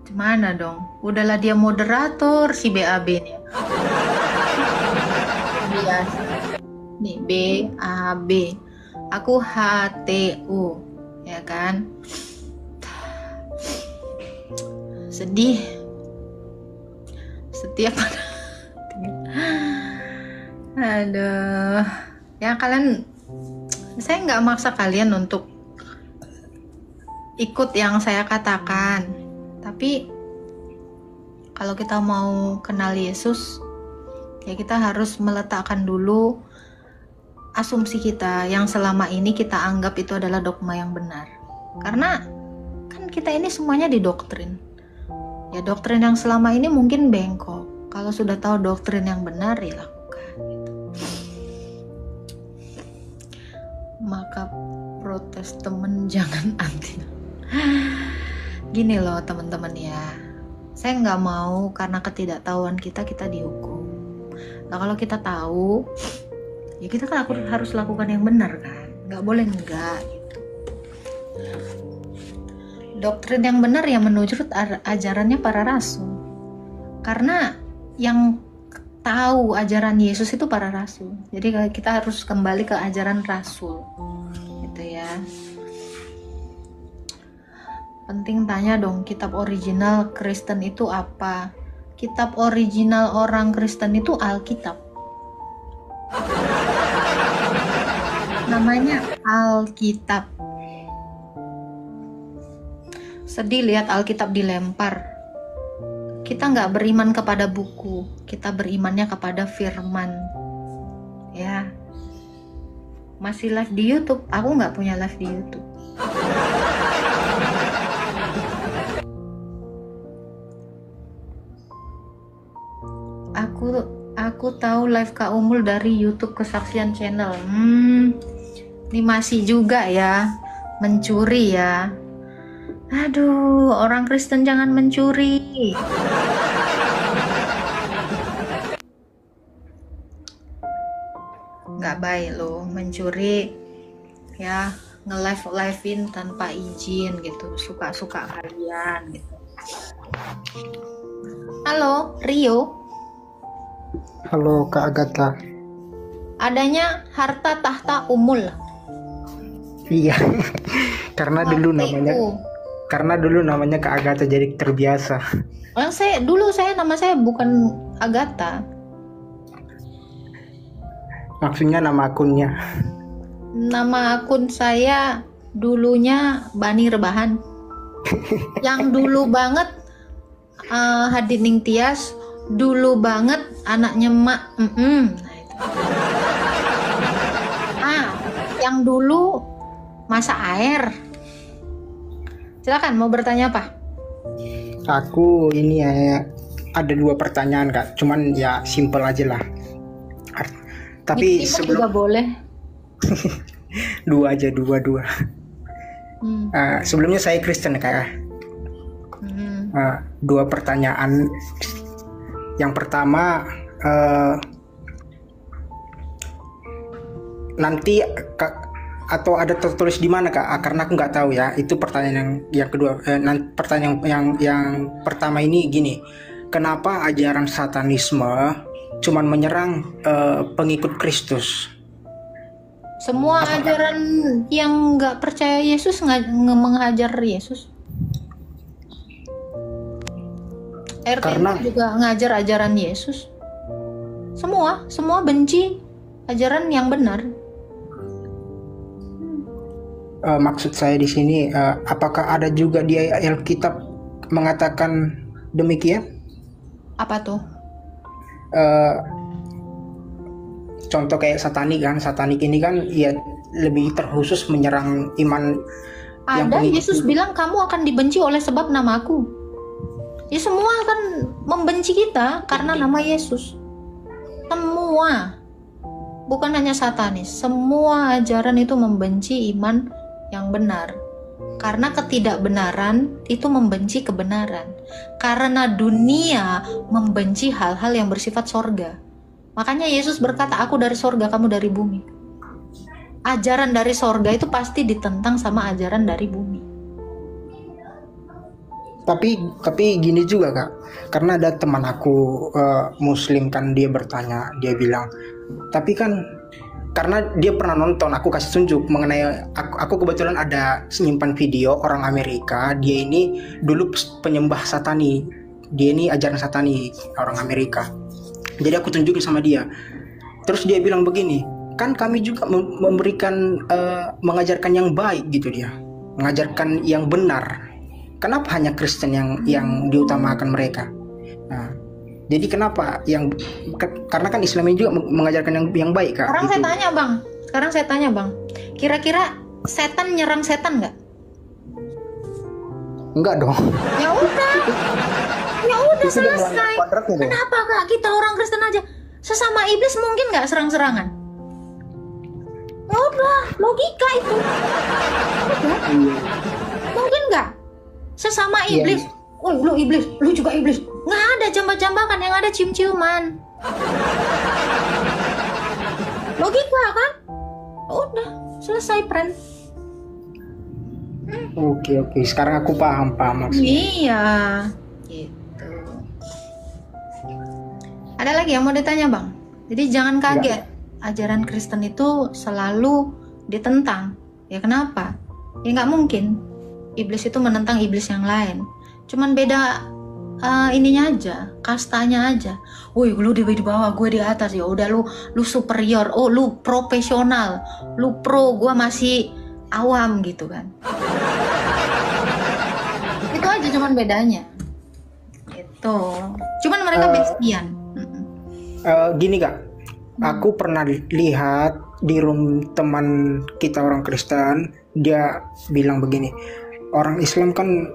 Gimana dong? Udahlah dia moderator si BAB ini. Biasa. Nih BAB. Aku HTU. Ya kan, sedih setiap aduh ya kalian, saya nggak maksa kalian untuk ikut yang saya katakan, tapi kalau kita mau kenal Yesus ya kita harus meletakkan dulu asumsi kita yang selama ini kita anggap itu adalah dogma yang benar. Karena kan kita ini semuanya didoktrin. Ya doktrin yang selama ini mungkin bengkok. Kalau sudah tahu doktrin yang benar ya lakukan gitu. Maka protes temen jangan anti. Gini loh teman-teman ya. Saya nggak mau karena ketidaktahuan kita dihukum. Nah kalau kita tahu ya kita kan harus lakukan yang benar kan, nggak boleh enggak gitu. Doktrin yang benar ya menurut ajarannya para rasul, karena yang tahu ajaran Yesus itu para rasul. Jadi kita harus kembali ke ajaran rasul gitu ya. Penting tanya dong, kitab original Kristen itu apa? Kitab original orang Kristen itu Alkitab. Namanya Alkitab. Sedih lihat Alkitab dilempar. Kita nggak beriman kepada buku, kita berimannya kepada firman. Ya, masih live di YouTube. Aku nggak punya live di YouTube. Aku tahu live Kak Umul dari YouTube Kesaksian Channel. Ini masih juga ya, mencuri ya. Aduh, orang Kristen jangan mencuri. Nggak baik loh mencuri ya, nge-live-livein tanpa izin gitu, suka-suka kalian gitu. Halo, Rio. Halo Kak Agatha. Adanya harta tahta Umul. Iya. Karena dulu namanya Kak Agatha jadi terbiasa. Nama saya bukan Agatha. Maksudnya nama akunnya. Nama akun saya dulunya Bani Rebahan. Yang dulu banget Hadining Tias, dulu banget anaknya Mak. Nah, itu. Yang dulu Masa Air. Silakan mau bertanya apa? Aku ini ya ada 2 pertanyaan Kak, cuman ya simple aja lah. Tapi sebelum juga boleh. 2 aja, 2. Sebelumnya saya Kristen Kak. 2 pertanyaan. Yang pertama, nanti atau ada tertulis di mana Kak? Karena aku nggak tahu ya. Itu pertanyaan yang kedua. Pertanyaan yang pertama ini gini, kenapa ajaran satanisme cuman menyerang pengikut Kristus? Semua ajaran yang nggak percaya Yesus menghajar Yesus. RT juga ngajar ajaran Yesus. Semua benci ajaran yang benar. Maksud saya di sini, apakah ada juga di Alkitab mengatakan demikian? Apa tuh? Contoh kayak satanik ini kan ya lebih terkhusus menyerang iman. Ada, Yesus bilang kamu akan dibenci oleh sebab namaku. Ya semua akan membenci kita karena nama Yesus. Semua, bukan hanya satanis, semua ajaran itu membenci iman yang benar. Karena ketidakbenaran itu membenci kebenaran. Karena dunia membenci hal-hal yang bersifat sorga. Makanya Yesus berkata, aku dari sorga, kamu dari bumi. Ajaran dari sorga itu pasti ditentang sama ajaran dari bumi. Tapi gini juga Kak, karena ada teman aku Muslim kan, dia bertanya, dia bilang, tapi kan karena dia pernah nonton, aku kasih tunjuk mengenai aku kebetulan ada simpan video orang Amerika, dia ini dulu penyembah satani, dia ini ajaran satani orang Amerika. Jadi aku tunjukin sama dia, terus dia bilang begini, kan kami juga memberikan mengajarkan yang baik gitu, dia mengajarkan yang benar. Kenapa hanya Kristen yang diutamakan mereka? Nah, jadi kenapa karena kan Islam ini juga mengajarkan yang baik Kak. Sekarang gitu. saya tanya bang, kira-kira setan nyerang setan nggak? Enggak dong. Ya udah selesai. Kenapa Kak kita orang Kristen aja sesama iblis mungkin nggak serang-serangan? Ya udah, logika itu. Mungkin nggak? Sesama iblis, lu iblis, lu juga iblis. Nggak ada jambak-jambakan, yang ada cium-ciuman. Logika kan? Udah, selesai friend. Oke, sekarang aku paham maksudnya. Iya, gitu. Ada lagi yang mau ditanya bang? Jadi jangan kaget, ajaran Kristen itu selalu ditentang. Ya kenapa? Ya nggak mungkin. Iblis itu menentang iblis yang lain. Cuman beda ininya aja, kastanya aja. Woi, lu di bawah, gue di atas. Ya udah lu superior. Oh, lu profesional. Lu pro, gue masih awam gitu kan. Itu aja cuman bedanya. Itu. Cuman mereka bestian. Gini Kak, aku pernah lihat di room teman kita orang Kristen, dia bilang begini. Orang Islam kan,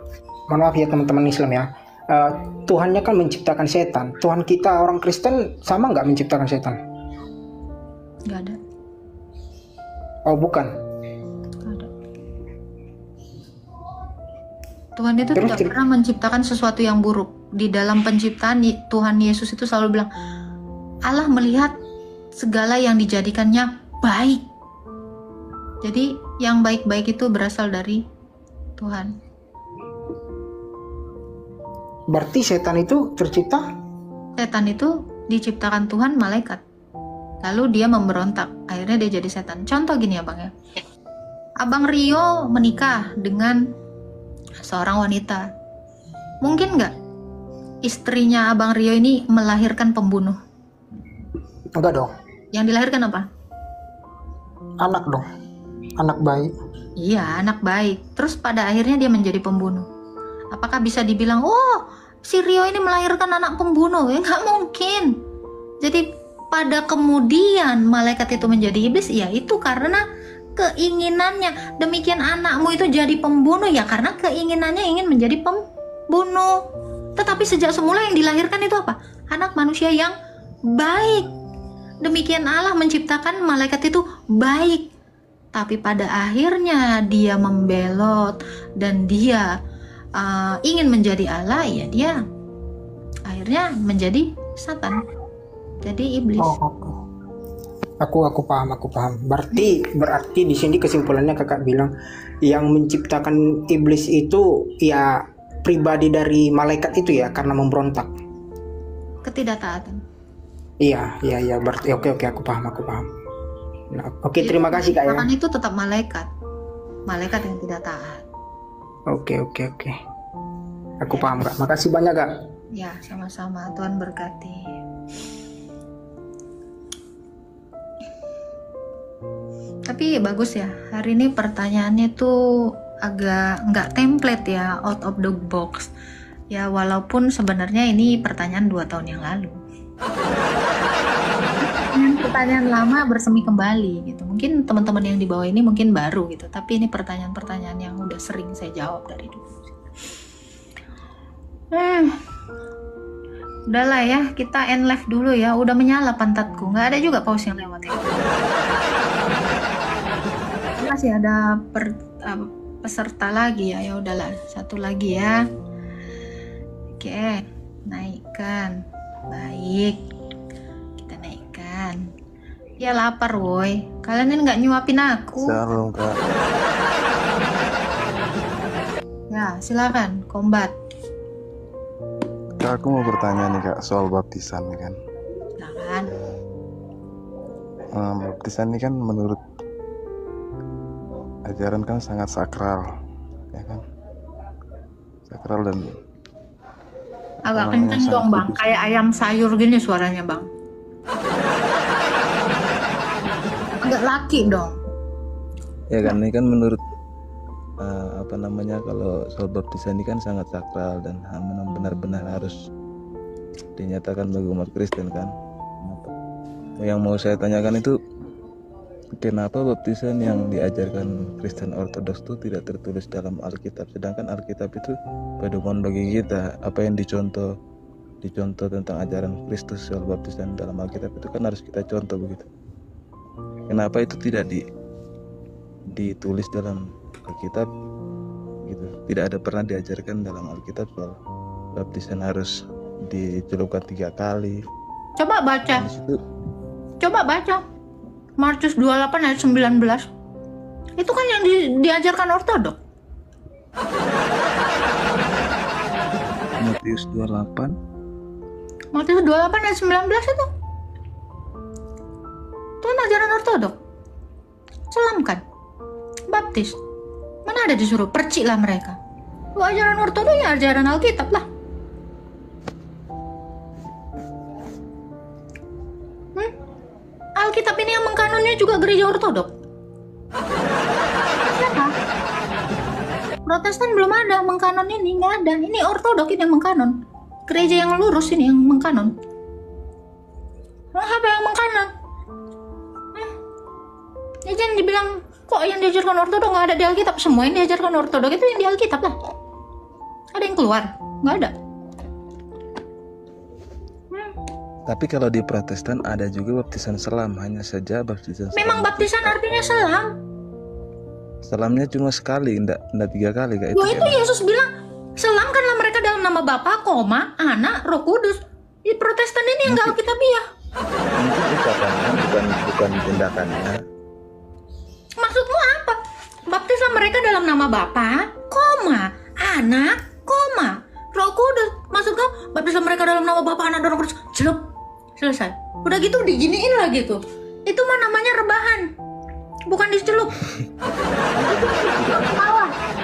mohon maaf ya teman-teman Islam ya, Tuhannya kan menciptakan setan. Tuhan kita orang Kristen sama nggak menciptakan setan? Nggak ada. Oh bukan. Tuhan itu tidak pernah menciptakan sesuatu yang buruk. Di dalam penciptaan Tuhan Yesus itu selalu bilang, Allah melihat segala yang dijadikannya baik. Jadi yang baik-baik itu berasal dari Tuhan. Berarti setan itu tercipta? Setan itu diciptakan Tuhan, malaikat. Lalu dia memberontak, akhirnya dia jadi setan. Contoh gini ya Bang ya. Abang Rio menikah dengan seorang wanita. Mungkin nggak istrinya Abang Rio ini melahirkan pembunuh? Enggak dong. Yang dilahirkan apa? Anak dong. Anak baik. Iya, anak baik. Terus pada akhirnya dia menjadi pembunuh. Apakah bisa dibilang, oh si Rio ini melahirkan anak pembunuh? Ya nggak mungkin. Jadi pada kemudian malaikat itu menjadi iblis, ya itu karena keinginannya. Demikian anakmu itu jadi pembunuh, ya karena keinginannya ingin menjadi pembunuh. Tetapi sejak semula yang dilahirkan itu apa? Anak manusia yang baik. Demikian Allah menciptakan malaikat itu baik. Tapi pada akhirnya dia membelot dan dia ingin menjadi Allah, ya dia akhirnya menjadi Satan. Jadi iblis. Aku paham. Berarti di sini kesimpulannya kakak bilang yang menciptakan iblis itu ya pribadi dari malaikat itu ya karena memberontak. Ketidaktaatan. Iya. Berarti oke aku paham. Nah, oke, terima kasih kak ya. Itu tetap malaikat yang tidak taat. Oke. Aku paham kak. Makasih banyak kak. Ya, sama-sama. Tuhan berkati. Tapi bagus ya. Hari ini pertanyaannya tuh agak nggak template ya, out of the box. Ya walaupun sebenarnya ini pertanyaan 2 tahun yang lalu. Pertanyaan lama bersemi kembali gitu. Mungkin teman-teman yang di bawah ini mungkin baru gitu, tapi ini pertanyaan-pertanyaan yang udah sering saya jawab dari dulu. Udahlah ya, kita end live dulu ya. Udah menyala pantatku, nggak ada juga pause yang lewat ya. Masih ada peserta lagi ya. Ya udahlah, satu lagi ya. Oke, naikkan. Baik, kita naikkan. Ya lapar woi. Kalian ini nggak nyuapin aku. Salam kak. Ya silakan, Kombat. Kak, aku mau bertanya nih kak soal baptisan nih kan. Silakan. Baptisan ini kan menurut ajaran kan sangat sakral, ya kan? Sakral dan agak kenceng dong bang, kayak ayam sayur gini suaranya bang. Agak laki dong. Ya kan, ini kan menurut kalau soal baptisan ini kan sangat sakral dan benar-benar harus dinyatakan bagi umat Kristen kan. Yang mau saya tanyakan itu, kenapa baptisan yang diajarkan Kristen Ortodoks itu tidak tertulis dalam Alkitab, sedangkan Alkitab itu pedoman bagi kita. Apa yang dicontoh tentang ajaran Kristus soal baptisan dalam Alkitab itu kan harus kita contoh begitu. Kenapa itu tidak ditulis dalam Alkitab gitu? Tidak ada pernah diajarkan dalam Alkitab soal baptisan harus dicelupkan 3 kali. Coba baca. Coba baca. Matius 28 ayat 19. Itu kan yang diajarkan Ortodok. Matius 28 ayat 19 itu. Itu kan ajaran Ortodok. Selamkan. Baptis. Mana ada disuruh percik lah mereka. Ajaran Ortodok ya ajaran Alkitab lah. Alkitab ini yang mengkanonnya juga gereja Ortodok. Siapa? Protestan belum ada mengkanon ini, nggak ada. Ini Ortodok ini yang mengkanon. Gereja yang lurus ini yang mengkanon. Apa yang mengkanon? Ya jangan dibilang kok yang diajarkan Ortodok nggak ada di Alkitab. Semua yang diajarkan Ortodok itu yang di Alkitab lah. Ada yang keluar? Nggak ada. Tapi kalau di Protestan ada juga baptisan selam, hanya saja baptisan Memang baptisan artinya selam. selamnya cuma sekali, enggak 3 kali Kak. Itu Yesus bilang, selamkanlah mereka dalam nama Bapa, Anak, Roh Kudus. Di Protestan ini yang enggak Alkitabiah. Mungkin ucapannya bukan tindakannya. Maksudmu apa? Baptislah mereka dalam nama Bapa, Anak, Roh Kudus. Maksud kau baptislah mereka dalam nama Bapa, Anak, dan Roh Kudus. Celup. Selesai. Udah gitu diginiin lagi tuh. Itu mah namanya rebahan. Bukan dicelup.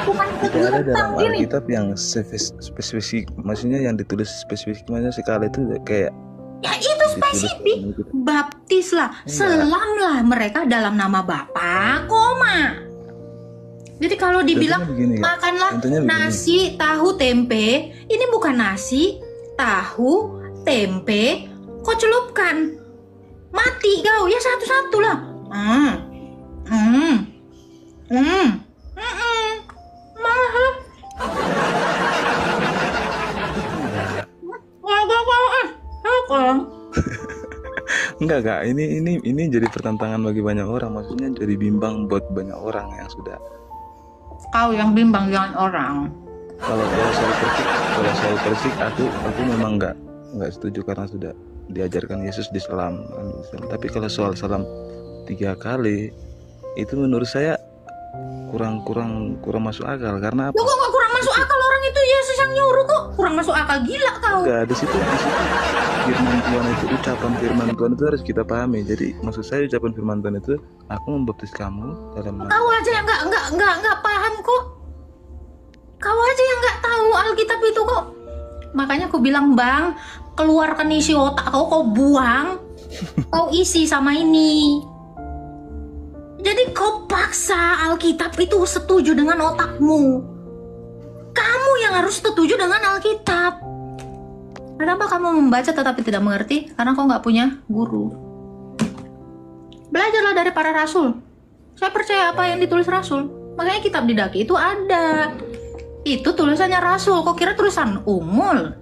Bukan Tidak ada dalam Alkitab yang spesifik, maksudnya yang ditulis spesifik, maksudnya sekali itu kayak ya itu spesifik. Baptislah, selamlah mereka dalam nama Bapa, Jadi kalau dibilang begini, makanlah nasi, tahu, tempe, ini bukan nasi, tahu, tempe, kau celupkan, mati kau ya satu-satu lah. Enggak Kak, ini jadi pertentangan bagi banyak orang, maksudnya jadi bimbang buat banyak orang yang sudah. Kau yang bimbang jangan orang. Kalau saya persik, aku memang nggak setuju karena sudah diajarkan Yesus di selam. Tapi kalau soal selam 3 kali itu menurut saya kurang masuk akal. Karena apa? Kok nggak kurang masuk akal, orang itu Yesus yang nyuruh kok. Kurang masuk akal, gila kau. Enggak, di situ firman Tuhan itu, ucapan firman Tuhan itu harus kita pahami. Jadi maksud saya ucapan firman Tuhan itu, aku membaptis kamu dalam nama. Kau aja yang nggak paham kok. Kau aja yang nggak tahu Alkitab itu kok. Makanya aku bilang, Bang, keluarkan isi otak kau buang. Kau isi sama ini. Jadi kau paksa Alkitab itu setuju dengan otakmu. Kamu yang harus setuju dengan Alkitab. Kenapa kamu membaca tetapi tidak mengerti? Karena kau nggak punya guru. Belajarlah dari para rasul. Saya percaya apa yang ditulis rasul. Makanya kitab Didake itu ada. Itu tulisannya rasul. Kok kira tulisan Umul?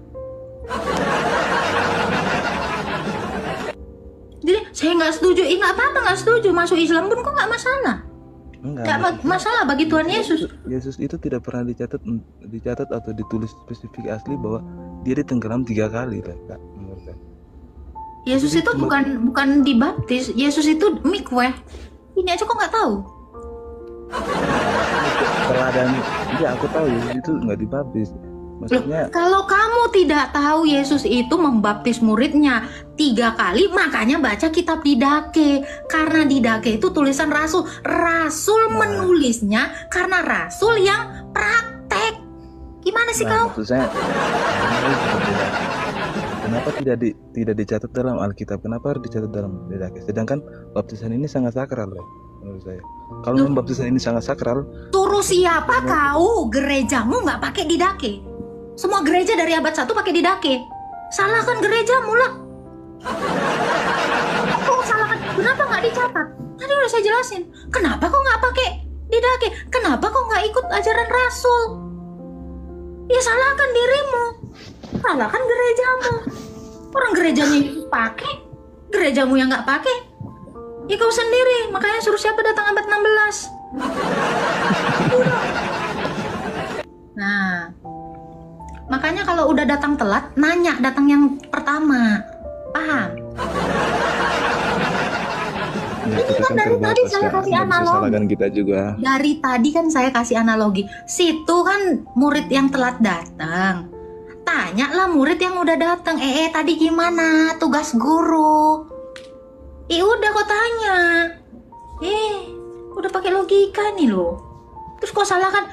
Jadi saya nggak setuju. Nggak apa-apa nggak setuju. Masuk Islam pun kok nggak masalah. Nggak masalah bagi Tuhan Yesus. Yesus itu tidak pernah dicatat atau ditulis spesifik asli bahwa dia ditenggelam 3 kali, Kak, menurut saya. Yesus itu bukan dibaptis. Yesus itu mikweh. Ini aja kok nggak tahu. Keadaan, ya aku tahu Yesus itu nggak dibaptis. Maksudnya, kalau kamu tidak tahu Yesus itu membaptis muridnya 3 kali, makanya baca kitab Didake. Karena Didake itu tulisan rasul. Rasul menulisnya karena rasul yang praktek. Gimana sih kau? Maksud saya, kenapa tidak dicatat dalam Alkitab? Kenapa harus dicatat dalam Didake? Sedangkan baptisan ini sangat sakral, loh, menurut saya. Kalau baptisan ini sangat sakral, suruh siapa kau? Gerejamu nggak pakai Didake. Semua gereja dari abad 1 pakai Didake. Salahkan gerejamu lah. Kok salahkan? Kenapa nggak dicatat? Tadi udah saya jelasin. Kenapa kok nggak pakai Didake? Kenapa kok nggak ikut ajaran rasul? Ya salahkan dirimu. Salahkan gerejamu. Orang gerejanya pakai, gerejamu yang nggak pakai. Ya kau sendiri. Makanya suruh siapa datang abad 16. Nah, makanya kalau udah datang telat, nanya datang yang pertama. Paham? ya, Ini kan dari tadi saya kasih analogi. Kita juga. Dari tadi kan saya kasih analogi. Situ kan murid yang telat datang. Tanya lah murid yang udah datang. Tadi gimana tugas guru? Udah kok tanya. Udah pakai logika nih loh. Terus kok salahkan?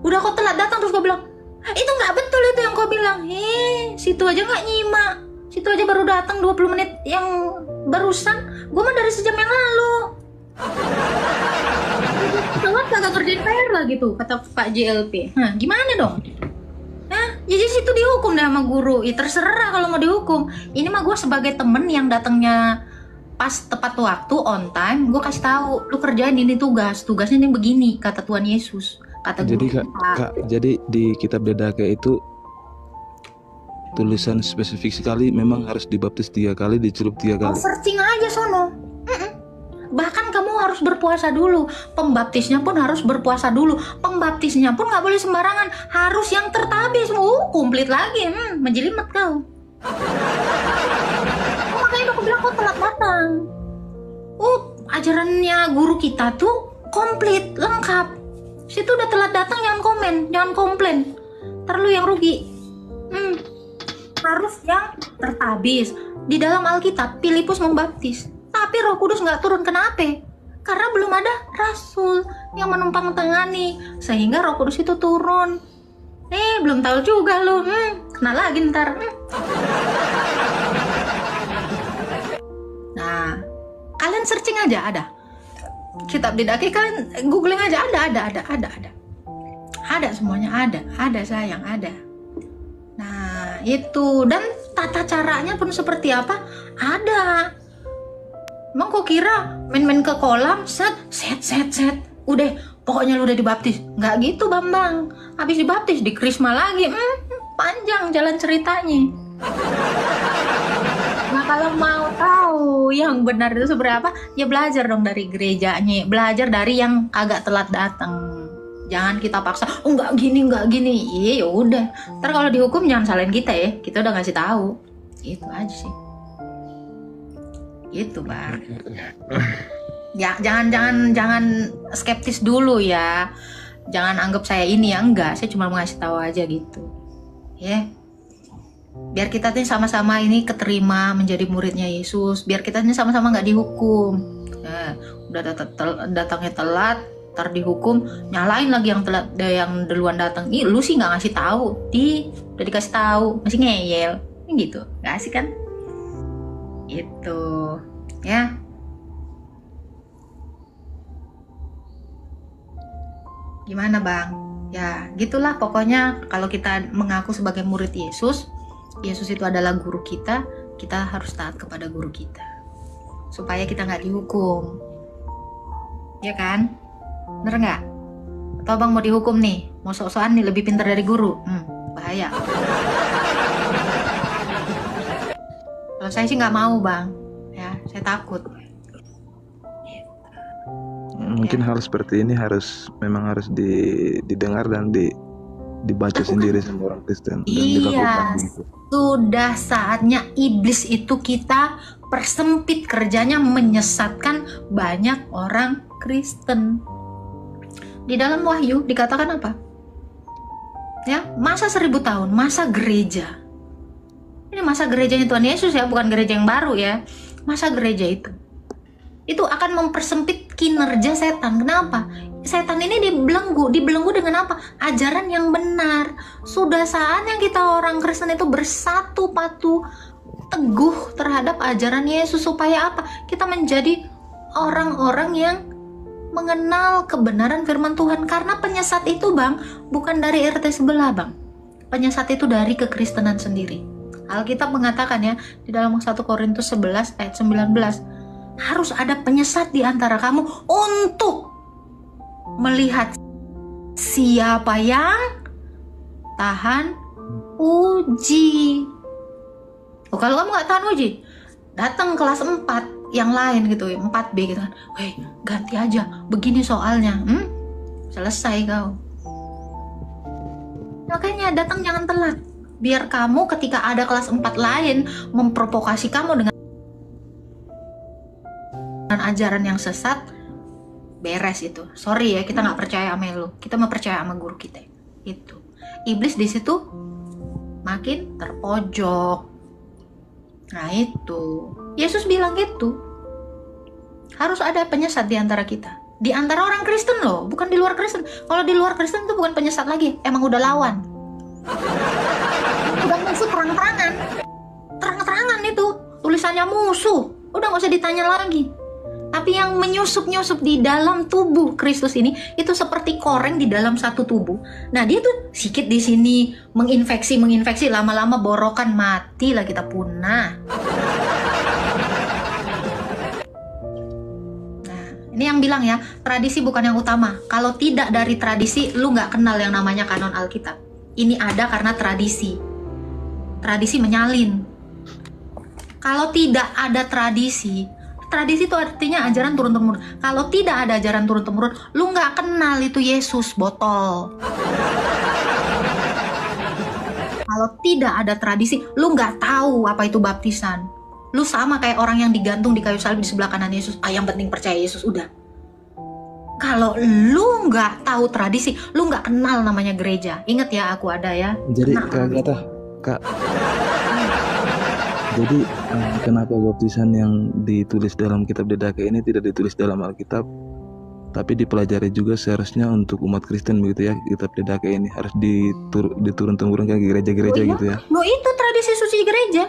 Udah kok telat datang terus kau bilang, itu nggak betul itu yang kau bilang. Situ aja nggak nyimak. Situ aja baru datang 20 menit yang barusan. Gue mah dari sejam yang lalu. Telat kagak kerjain PR lah gitu, kata Pak JLP. Nah, gimana dong? Jadi situ dihukum dah sama guru. Terserah kalau mau dihukum. Ini mah gue sebagai temen yang datangnya pas tepat waktu, on time, gue kasih tahu, lu kerjain ini tugasnya ini begini, kata Tuhan Yesus. Kata jadi guru. Kak, jadi di kitab Didake itu tulisan spesifik sekali memang harus dibaptis 3 kali, dicelup 3 kali. Searching aja sono. Bahkan kamu harus berpuasa dulu. Pembaptisnya pun harus berpuasa dulu. Pembaptisnya pun nggak boleh sembarangan. Harus yang tertabis. Komplit lagi. Menjelimet kau. Makanya aku bilang kau telat datang. Ajarannya guru kita tuh komplit, lengkap. Situ udah telat datang, jangan komen, jangan komplain. Ntar lu yang rugi. Harus yang tertabis. Di dalam Alkitab, Filipus membaptis. Tapi Roh Kudus nggak turun, kenapa? Karena belum ada rasul yang menumpang tangani, sehingga Roh Kudus itu turun. Belum tahu juga lu. Kena lagi ntar. Nah, kalian searching aja, ada. Kitab Didache kan, googling aja, ada semuanya, ada sayang, ada. Nah itu, dan tata caranya pun seperti apa, ada. Emang kok kira main-main ke kolam, set, udah pokoknya lu udah dibaptis? Nggak gitu Bambang, habis dibaptis di krisma lagi, panjang jalan ceritanya. Nah kalau mau tahu yang benar itu seberapa, ya belajar dong dari gerejanya, belajar dari yang agak telat datang. Jangan kita paksa, nggak gini. Iya udah. Ntar kalau dihukum jangan salahin kita ya, kita udah ngasih tahu. Itu aja sih. Gitu Bang. Ya jangan skeptis dulu ya. Jangan anggap saya ini ya, enggak. Saya cuma mau ngasih tahu aja gitu. Ya. Biar kita nih sama-sama ini keterima menjadi muridnya Yesus, biar kita nih sama-sama nggak dihukum. Udah datangnya telat, ntar dihukum, nyalain lagi yang telat, yang duluan datang. Lu sih nggak ngasih tahu, udah dikasih tahu masih ngeyel, gitu, nggak asik kan? Itu, ya. Gimana Bang? Ya, gitulah pokoknya kalau kita mengaku sebagai murid Yesus. Yesus itu adalah guru kita harus taat kepada guru kita supaya kita nggak dihukum, ya kan? Bener nggak? Atau Bang mau dihukum nih, mau sok-sokan nih lebih pintar dari guru, bahaya. Kalau saya sih nggak mau Bang, ya saya takut. Mungkin hal seperti ini memang harus didengar dan dibaca sendiri sama orang Kristen dan dilakukan gitu. Sudah saatnya iblis itu kita persempit kerjanya, menyesatkan banyak orang Kristen. Di dalam Wahyu dikatakan apa? Ya, masa 1000 tahun, masa gereja. Ini masa gerejanya Tuhan Yesus ya, bukan gereja yang baru ya. Masa gereja itu akan mempersempit kinerja setan. Kenapa? Setan ini dibelenggu dengan apa? Ajaran yang benar. Sudah saatnya kita orang Kristen itu bersatu padu teguh terhadap ajaran Yesus, supaya apa? Kita menjadi orang-orang yang mengenal kebenaran firman Tuhan. Karena penyesat itu Bang, bukan dari RT sebelah Bang. Penyesat itu dari kekristenan sendiri. Alkitab mengatakan ya, di dalam 1 Korintus 11 ayat 19, harus ada penyesat di antara kamu untuk melihat siapa yang tahan uji. Kalau kamu nggak tahan uji, datang kelas 4 yang lain gitu, 4B gitu kan, ganti aja, begini soalnya, selesai kau. Makanya datang jangan telat, biar kamu ketika ada kelas 4 lain memprovokasi kamu dengan ajaran yang sesat, beres itu. Sorry ya, kita nggak percaya sama lu, kita mau percaya sama guru kita. Itu iblis di situ makin terpojok. Nah itu Yesus bilang gitu, harus ada penyesat di antara kita, di antara orang Kristen loh, bukan di luar Kristen. Kalau di luar Kristen itu bukan penyesat lagi, emang udah lawan, udah musuh terang-terangan itu tulisannya musuh, udah nggak usah ditanya lagi. Tapi yang menyusup-nyusup di dalam tubuh Kristus ini itu seperti koreng di dalam satu tubuh. Nah dia tuh sikit di sini menginfeksi, lama-lama borokan, mati lah kita, punah. Nah ini yang bilang ya, tradisi bukan yang utama. Kalau tidak dari tradisi, lu nggak kenal yang namanya kanon Alkitab. Ini ada karena tradisi. tradisi menyalin. Kalau tidak ada tradisi itu artinya ajaran turun-temurun. Kalau tidak ada ajaran turun-temurun, lu nggak kenal itu Yesus, botol. Kalau tidak ada tradisi, lu nggak tahu apa itu baptisan. Lu sama kayak orang yang digantung di kayu salib di sebelah kanan Yesus. Yang penting percaya Yesus, udah. Kalau lu nggak tahu tradisi, lu nggak kenal namanya gereja. Ingat ya, aku ada ya. Jadi Kak, jadi kenapa baptisan yang ditulis dalam kitab Dedake ini tidak ditulis dalam Alkitab, tapi dipelajari juga seharusnya untuk umat Kristen begitu ya? Kitab Dedake ini harus diturun-temurun ke gereja-gereja gitu ya? Lo itu tradisi suci gereja.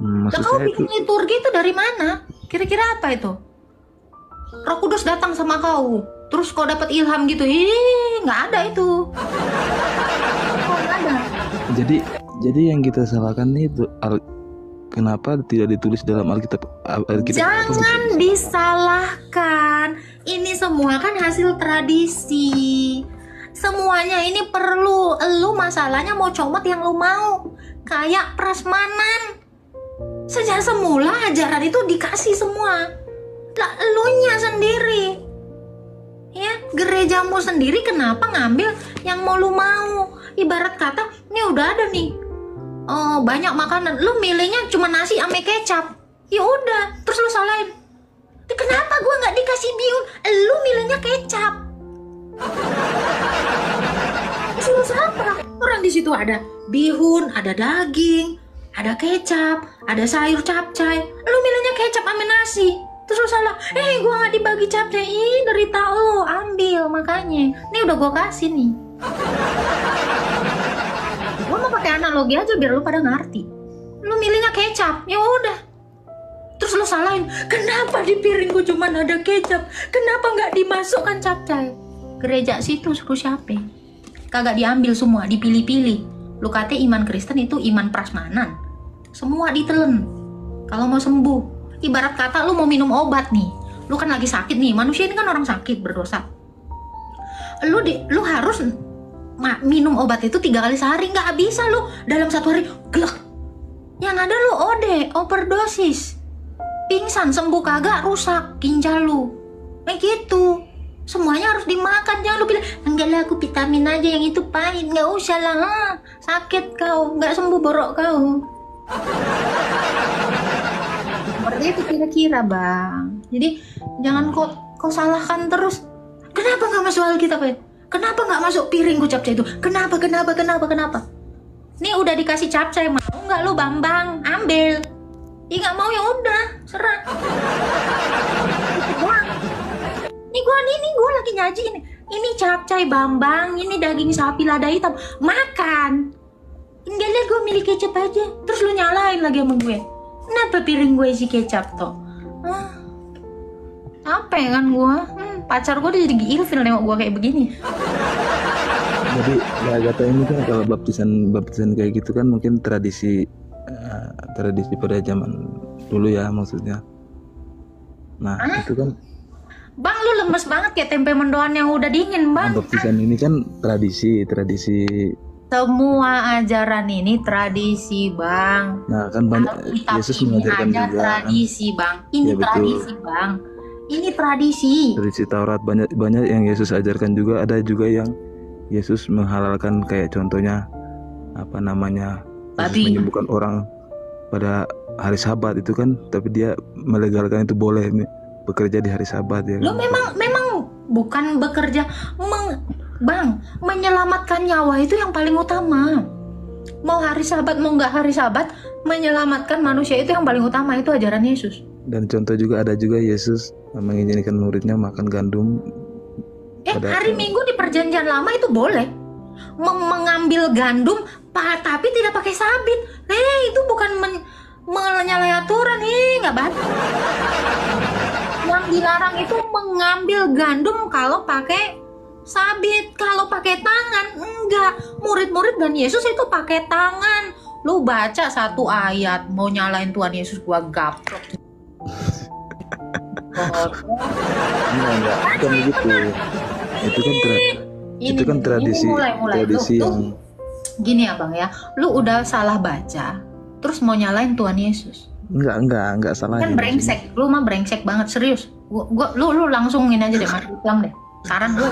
Maksud kau saya bikin liturgi itu dari mana? Kira-kira apa itu? Roh Kudus datang sama kau, terus kau dapat ilham gitu? Nggak ada itu. Nggak ada. Jadi yang kita salahkan itu kenapa tidak ditulis dalam Alkitab? Jangan disalahkan. Ini semua kan hasil tradisi. Semuanya ini perlu. Lu masalahnya mau comot yang lu mau. Kayak prasmanan. Sejak semula ajaran itu dikasih semua. Lah elunya sendiri. Ya, gerejamu sendiri kenapa ngambil yang mau lu mau? Ibarat kata, ini udah ada nih. Banyak makanan, lu milihnya cuma nasi ame kecap, ya udah, terus lu salahin. Kenapa gua nggak dikasih bihun? Lu milihnya kecap. Terus apa? Orang di situ ada bihun, ada daging, ada kecap, ada sayur capcay. Lu milihnya kecap ame nasi. Terus lu salah, gua nggak dibagi capcay. Derita lu, ambil makanya. Nih udah gua kasih nih. Gue mau pakai analogi aja biar lu pada ngerti. Lu milihnya kecap, ya udah. Terus lu salahin, kenapa di piringku cuma ada kecap? Kenapa nggak dimasukkan capcay? Gereja situ suruh siapa? Kagak diambil semua, dipilih-pilih. Lu kata iman Kristen itu iman prasmanan. Semua ditelen. Kalau mau sembuh, ibarat kata lu mau minum obat nih. Lu kan lagi sakit nih, manusia ini kan orang sakit berdosa. Lu harus minum obat itu 3 kali sehari. Nggak bisa lu dalam 1 hari glek. Yang ada lu overdosis, pingsan, sembuh kagak, rusak ginjal lu. Gitu. Semuanya harus dimakan. Jangan lu bilang, enggak lah aku vitamin aja yang itu pahit. Nggak usah lah, sakit kau, nggak sembuh borok kau. Seperti itu kira-kira bang. Jadi jangan kau salahkan terus. Kenapa nggak masuk Alkitab ya? Kenapa nggak masuk piringku capcay itu? Kenapa? Nih udah dikasih capcay, mau nggak lu Bambang? Ambil. Nggak mau ya udah, serah. Ini gua lagi nyaji ini. Ini capcay Bambang, ini daging sapi lada hitam. Makan. Enggak lah, gue milih kecap aja. Terus lu nyalain lagi sama gue. Kenapa piring gue isi kecap toh? Capek kan gue. Pacar gue udah jadi ilfil nengok gue kayak begini. Jadi ya kata ini kan kalau baptisan kayak gitu kan mungkin tradisi pada zaman dulu ya maksudnya. Nah itu kan. Bang lu lemes banget kayak tempe mendoan yang udah dingin bang. Baptisan ini kan tradisi. Semua ajaran ini tradisi bang. Nah kan banyak Yesus mengajarkan juga. Tradisi bang. Ini ya, tradisi bang. Ini tradisi. Tradisi Taurat banyak yang Yesus ajarkan juga. Ada juga yang Yesus menghalalkan kayak contohnya apa namanya Yesus menyembuhkan orang pada hari Sabat itu kan, tapi dia melegalkan itu boleh bekerja di hari Sabat ya. Lo memang bukan bekerja, bang, menyelamatkan nyawa itu yang paling utama. Mau hari Sabat mau nggak hari Sabat, menyelamatkan manusia itu yang paling utama. Itu ajaran Yesus. Dan contoh juga ada juga Yesus mengizinkan muridnya makan gandum. Hari Minggu di perjanjian lama itu boleh mengambil gandum, tapi tidak pakai sabit. Itu bukan menyalahi aturan, nggak bagus. Yang dilarang itu mengambil gandum kalau pakai sabit, kalau pakai tangan enggak. Murid-murid dan Yesus itu pakai tangan. Lu baca 1 ayat mau nyalain Tuhan Yesus, gua gaprok. Enggak, bukan begitu. Itu kan tradisi mulai. tradisi yang gini ya bang ya, lu udah salah baca, terus mau nyalain Tuhan Yesus. Enggak salah. Kan brengsek, lu mah brengsek banget, serius. Lu langsung ini aja deh, masuk Islam deh. Saran gue.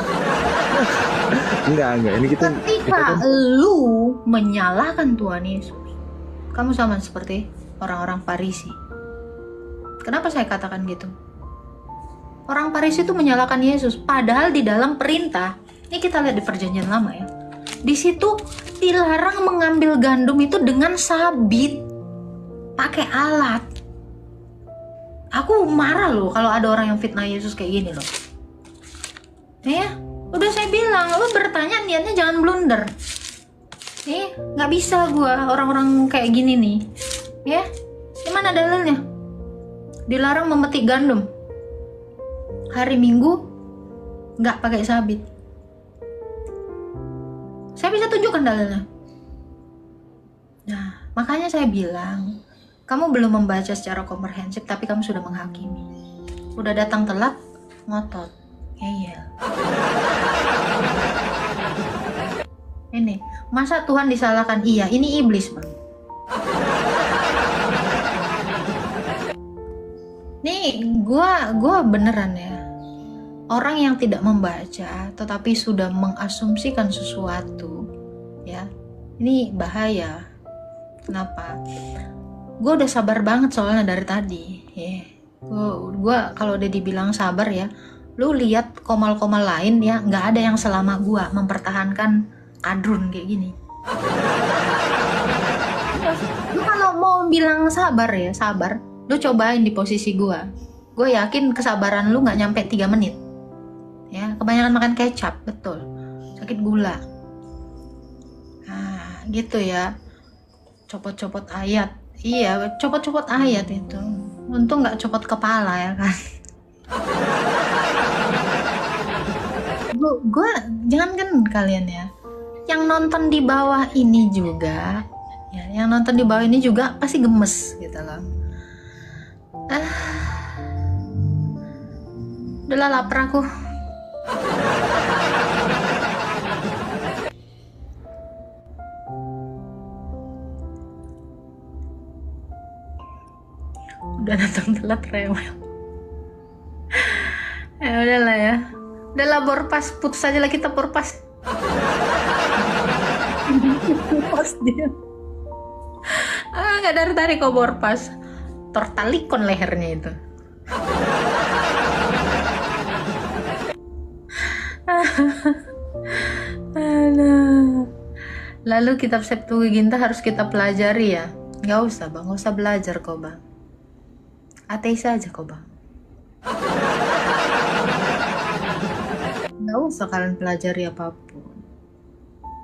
Enggak. Ini kita Ketika lu menyalahkan Tuhan Yesus, kamu sama seperti orang-orang Farisi. Kenapa saya katakan gitu? Orang Farisi itu menyalahkan Yesus, padahal di dalam perintah, ini kita lihat di Perjanjian Lama ya. Di situ dilarang mengambil gandum itu dengan sabit, pakai alat. Aku marah loh kalau ada orang yang fitnah Yesus kayak gini loh. Ya, udah saya bilang, lo bertanya niatnya jangan blunder. Nggak bisa gua orang-orang kayak gini nih. Ya, gimana dalilnya? Dilarang memetik gandum. Hari Minggu nggak pakai sabit. Saya bisa tunjukkan dalilnya. Nah, makanya saya bilang, kamu belum membaca secara komprehensif, tapi kamu sudah menghakimi. Udah datang telat, ngotot. Iya. Ini, masa Tuhan disalahkan? Iya, ini iblis, Bang. Nih, gua beneran ya. Orang yang tidak membaca, tetapi sudah mengasumsikan sesuatu, ya, ini bahaya. Kenapa? Gue udah sabar banget soalnya dari tadi. Gue kalau udah dibilang sabar ya, lu lihat komal-komal lain ya, nggak ada yang selama gue mempertahankan kadrun kayak gini. Lu kalau mau bilang sabar ya, sabar. Lu cobain di posisi gue. Gue yakin kesabaran lu nggak nyampe 3 menit. Ya, kebanyakan makan kecap, betul. Sakit gula. Nah, gitu ya. Copot-copot ayat. Iya, copot-copot ayat itu. Untung nggak copot kepala ya kan. Gue jangankan kalian ya, yang nonton di bawah ini juga, ya, yang nonton di bawah ini juga pasti gemes gitu loh. Udahlah, lapar aku. Udah datang telat rewel. Ya udahlah ya. Udahlah borpas, putus aja lah kita borpas. Borpas dia. Nggak dari kok borpas. Tertalikon lehernya itu. Lalu kitab Septuaginta harus kita pelajari ya? Nggak usah bang, nggak usah belajar kok bang. Ateis aja kok bang. Nggak usah kalian pelajari apapun.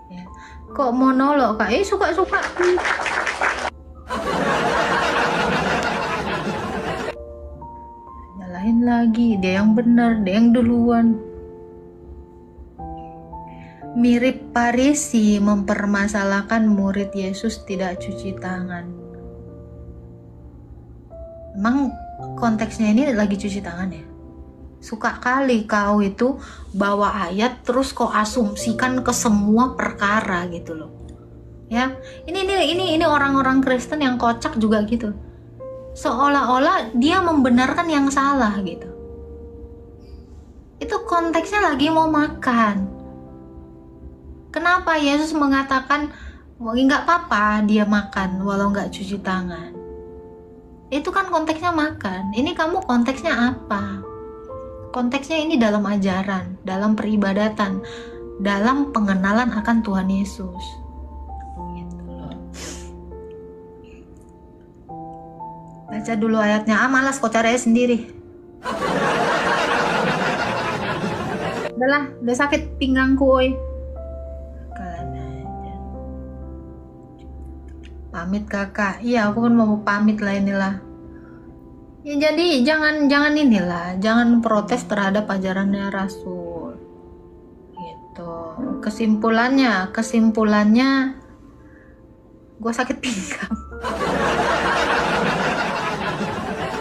Ya. Kok monolog kak? Suka-suka. Nyalahin lagi, dia yang benar, dia yang duluan. Mirip Farisi mempermasalahkan murid Yesus tidak cuci tangan. Emang konteksnya ini lagi cuci tangan ya? Suka kali kau itu bawa ayat terus kau asumsikan ke semua perkara gitu loh. Ya, ini orang-orang Kristen yang kocak juga gitu. Seolah-olah dia membenarkan yang salah gitu. Itu konteksnya lagi mau makan. Kenapa Yesus mengatakan nggak apa-apa dia makan walau nggak cuci tangan? Itu kan konteksnya makan. Ini kamu konteksnya apa? Konteksnya ini dalam ajaran, dalam peribadatan, dalam pengenalan akan Tuhan Yesus. Gitu loh. Baca dulu ayatnya. Malas kok caranya sendiri. Udah sakit pinggangku, oi. Pamit kakak. Iya, aku kan mau pamit lah inilah. Ya jadi jangan inilah, jangan protes terhadap ajarannya Rasul. Gitu. Kesimpulannya gue sakit pinggang.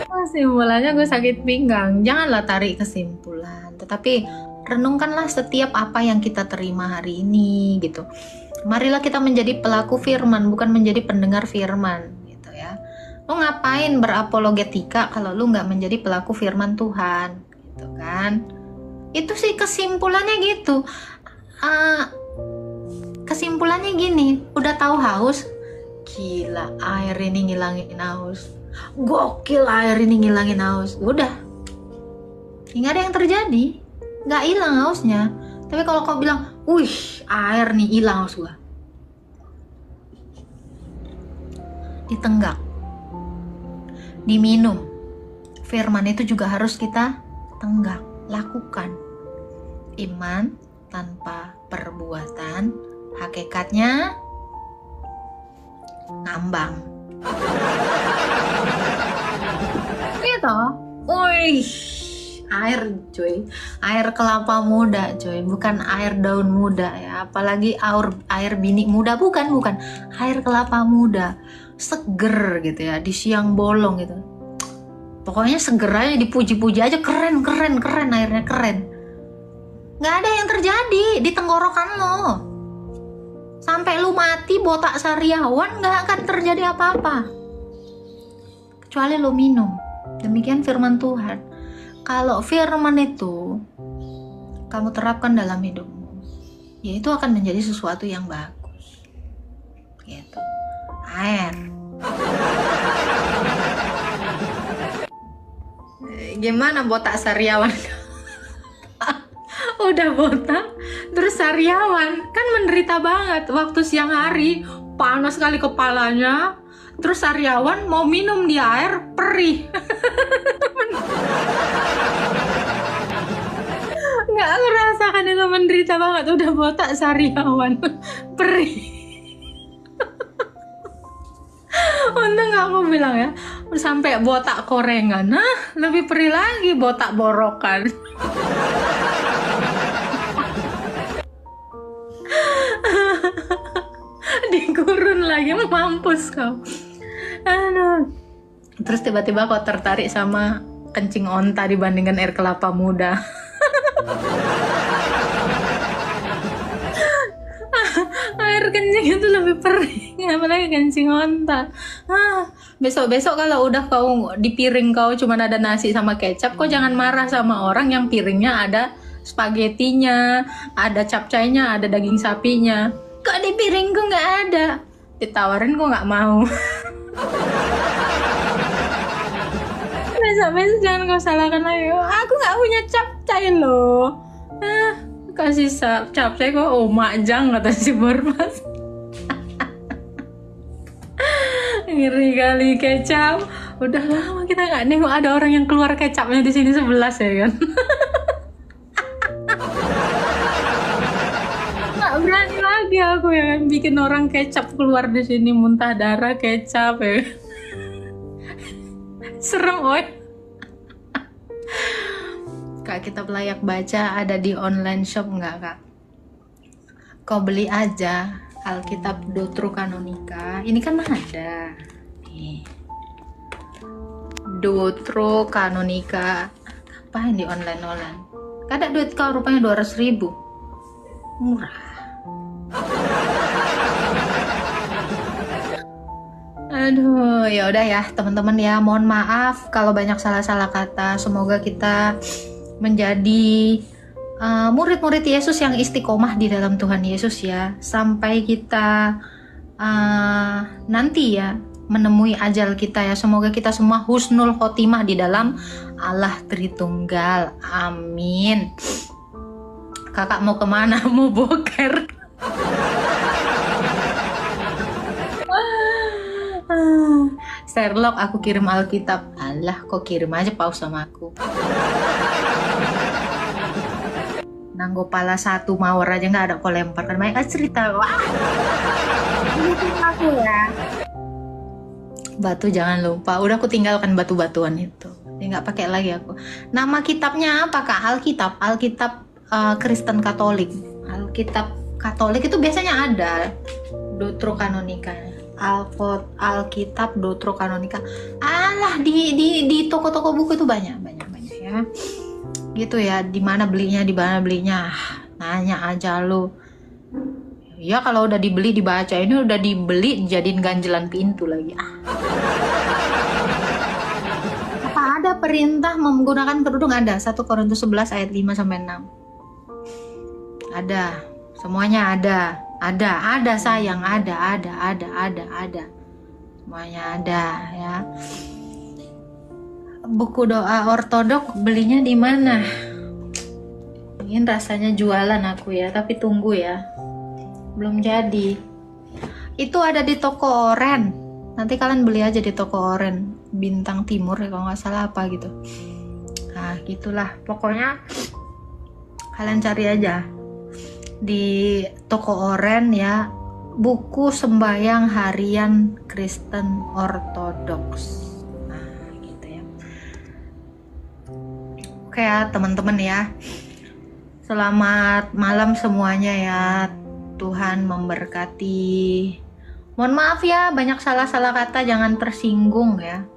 Kesimpulannya gue sakit pinggang. Janganlah tarik kesimpulan, tetapi renungkanlah setiap apa yang kita terima hari ini gitu. Marilah kita menjadi pelaku firman, bukan menjadi pendengar firman gitu. Lu ngapain berapologetika kalau lu nggak menjadi pelaku firman Tuhan, gitu kan? Itu sih kesimpulannya gitu. Kesimpulannya gini, udah tahu haus, gila air ini ngilangin haus, gokil air ini ngilangin haus, udah, nggak ada yang terjadi, nggak hilang hausnya. Tapi kalau kau bilang, wih air nih hilang haus gua, ditenggak, diminum. Firman itu juga harus kita tenggak, lakukan. Iman tanpa perbuatan hakikatnya ngambang. Gitu. Wih, air cuy, air kelapa muda cuy, bukan air daun muda ya, apalagi air bini muda, bukan, air kelapa muda, seger gitu ya, di siang bolong gitu. Pokoknya seger aja, dipuji-puji aja, keren, airnya keren. Nggak ada yang terjadi di tenggorokan lo. Sampai lu mati botak sariawan nggak akan terjadi apa-apa. Kecuali lu minum. Demikian firman Tuhan. Kalau firman itu kamu terapkan dalam hidupmu, ya itu akan menjadi sesuatu yang bagus. Gitu. Air. Gimana botak sariawan? Udah botak terus sariawan kan menderita banget. Waktu siang hari panas sekali kepalanya, terus sariawan mau minum di air perih. Nggak ngerasakan itu, menderita banget. Udah botak sariawan perih. Untung gak aku bilang ya, sampai botak korengan, nah lebih perih lagi botak borokan. Digurun lagi, mampus kau. Aduh. Terus tiba-tiba kau tertarik sama kencing onta dibandingkan air kelapa muda. Air kencing itu lebih perih, apalagi kencing onta. Besok-besok kalau udah kau di piring kau cuma ada nasi sama kecap, kau jangan marah sama orang yang piringnya ada spagetinya, ada capcaynya, ada daging sapinya. Kok di piringku nggak ada? Ditawarin kok nggak mau. Besok-besok jangan kau salahkan lagi. Aku nggak punya capcay loh. Kasih capcay kok majang kata si Bormas. Ngeri kali kecap. Udah lama kita nggak nengok ada orang yang keluar kecapnya di sini 11 ya kan. Nggak berani lagi aku ya kan bikin orang kecap keluar di sini, muntah darah kecap ya. Serem oi. Kak, kitab layak baca ada di online shop nggak kak? Kau beli aja Alkitab Deuterokanonika. Ini kan ada nih, Deuterokanonika. Apa di online? Kada duit kau rupanya 200.000. Murah. Aduh, ya udah ya teman-teman ya, mohon maaf kalau banyak salah-salah kata. Semoga kita menjadi murid-murid Yesus yang istiqomah di dalam Tuhan Yesus ya, sampai kita nanti ya menemui ajal kita ya. Semoga kita semua husnul khotimah di dalam Allah Tritunggal. Amin. Kakak mau kemana? Mau boker. Sherlock, aku kirim Alkitab. Alah, kok kirim aja paus sama aku. Nanggo pala satu mawar aja nggak ada, kok lempar kan banyak cerita. Wah, aku ya. Batu jangan lupa. Udah aku tinggalkan batu-batuan itu. Nggak pakai lagi aku. Nama kitabnya apa kak? Alkitab Kristen Katolik. Alkitab Katolik itu biasanya ada Deuterokanonika. Alkitab Deuterokanonika. Alah, di toko-toko buku itu banyak ya. Gitu ya, di mana belinya? Nanya aja lu. Ya kalau udah dibeli dibaca, ini udah dibeli jadiin ganjelan pintu lagi. perintah menggunakan kerudung ada. 1 Korintus 11 ayat 5 sampai 6. Ada. Semuanya ada. Ada sayang, ada. Semuanya ada ya. Buku doa ortodok belinya di mana? Ingin rasanya jualan aku ya, tapi tunggu ya. Belum jadi. Itu ada di toko oren. Nanti kalian beli aja di toko oren. Bintang Timur ya kalau nggak salah apa gitu. Nah gitulah. Pokoknya kalian cari aja di toko oren ya. Buku sembahyang harian Kristen Ortodoks. Nah gitu ya. Oke ya teman-teman ya. Selamat malam semuanya ya. Tuhan memberkati. Mohon maaf ya, banyak salah-salah kata, jangan tersinggung ya.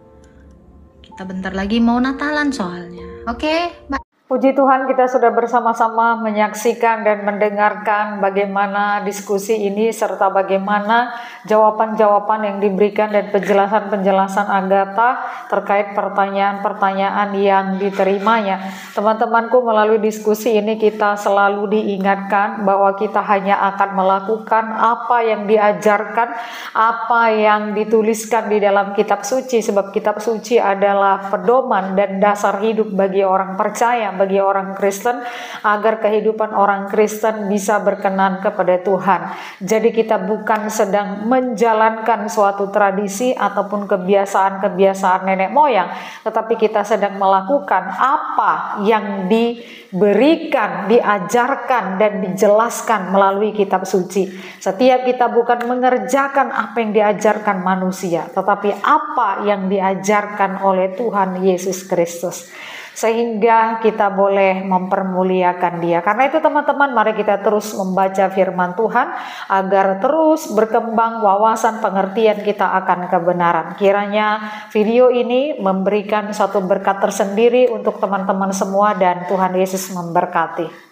Kita bentar lagi mau Natalan soalnya. Oke, bye. Puji Tuhan, kita sudah bersama-sama menyaksikan dan mendengarkan bagaimana diskusi ini serta bagaimana jawaban-jawaban yang diberikan dan penjelasan-penjelasan Agatha terkait pertanyaan-pertanyaan yang diterimanya. Teman-temanku, melalui diskusi ini kita selalu diingatkan bahwa kita hanya akan melakukan apa yang diajarkan, apa yang dituliskan di dalam kitab suci, sebab kitab suci adalah pedoman dan dasar hidup bagi orang percaya, bagi orang Kristen, agar kehidupan orang Kristen bisa berkenan kepada Tuhan. Jadi kita bukan sedang menjalankan suatu tradisi ataupun kebiasaan-kebiasaan nenek moyang, tetapi kita sedang melakukan apa yang diberikan, diajarkan dan dijelaskan melalui kitab suci. Setiap kita bukan mengerjakan apa yang diajarkan manusia, tetapi apa yang diajarkan oleh Tuhan Yesus Kristus, sehingga kita boleh mempermuliakan Dia. Karena itu teman-teman, mari kita terus membaca firman Tuhan agar terus berkembang wawasan pengertian kita akan kebenaran. Kiranya video ini memberikan satu berkat tersendiri untuk teman-teman semua dan Tuhan Yesus memberkati.